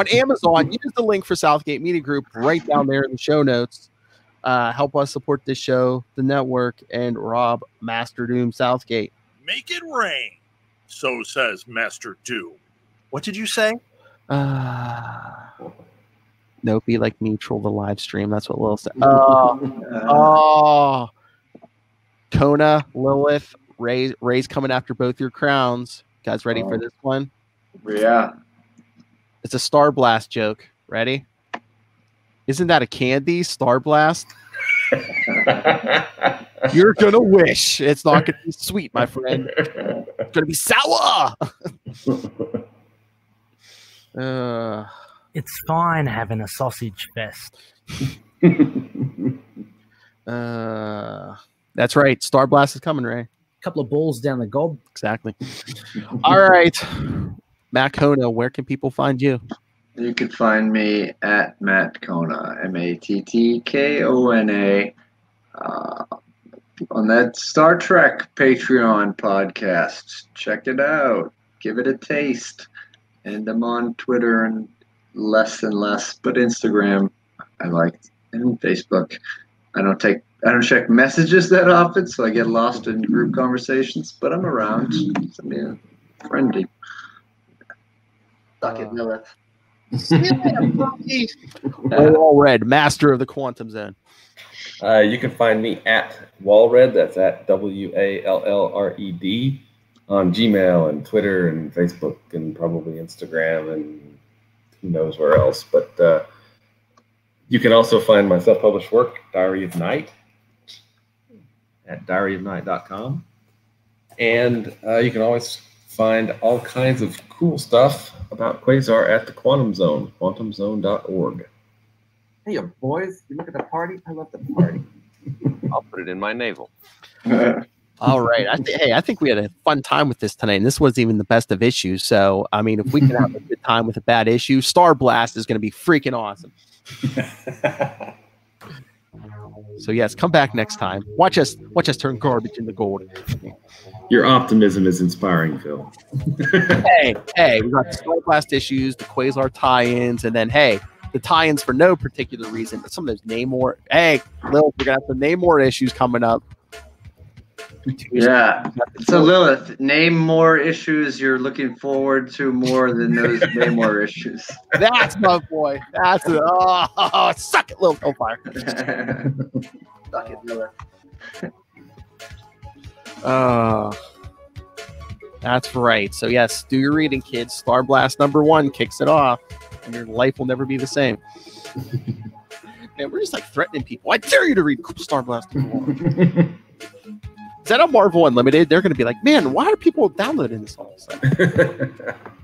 Amazon, use the link for Southgate Media Group right down there in the show notes. Help us support this show, the network, and Rob Master Doom Southgate. Make it rain, so says Master Doom. What did you say? No, be like me, troll the live stream. That's what Lil said. Kona, Lilith, Ray's coming after both your crowns. Guys, ready for this one? Yeah. It's a Star Blast joke. Ready? Isn't that a candy, Star Blast? You're gonna wish it's not gonna be sweet, my friend. It's gonna be sour. It's fine having a sausage fest. That's right. Star Blast is coming, Ray. Couple of balls down the gob. Exactly. All right. Matt Kona, where can people find you? You can find me at Matt Kona, MATTKONA, on that Star Trek Patreon podcast. Check it out. Give it a taste. And I'm on Twitter and less and less, but Instagram I like, and Facebook. I don't check messages that often, so I get lost in group conversations, but I'm around. So, friendly. Suck it, Lilith. All Red, master of the Quantum Zone. You can find me at Wallred. That's at WALLRED. on Gmail and Twitter and Facebook and probably Instagram and who knows where else. But you can also find my self-published work, Diary of Night, at diaryofnight.com. And you can always find all kinds of cool stuff about Quasar at the Quantum Zone, quantumzone.org. Hey, boys, you look at the party? I love the party. I'll put it in my navel. All right. I think we had a fun time with this tonight, and this wasn't even the best of issues. So, I mean, if we can have a good time with a bad issue, Star Blast is going to be freaking awesome. So, yes, come back next time. Watch us turn garbage into gold. Your optimism is inspiring, Phil. hey, we got the Star Blast issues, the Quasar tie-ins, and then, hey, the tie-ins for no particular reason. But some of those Namor. Hey, Lil, we're going to have some Namor issues coming up. Yeah. So Lilith, name more issues you're looking forward to more than those Namor issues. That's my boy. That's it. Oh, suck it, Lil Hellfire. Suck it, Lilith. That's right. So yes, do your reading, kids. Star Blast #1 kicks it off, and your life will never be the same. Man, we're just like threatening people. I dare you to read Star Blast #1. Is that on Marvel Unlimited? They're going to be like, man, why are people downloading this all of a sudden?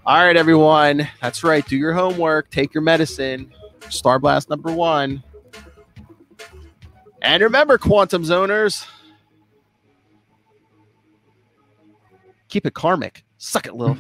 All right, everyone. That's right. Do your homework. Take your medicine. Star Blast #1. And remember, Quantum Zoners, keep it karmic. Suck it, Lil.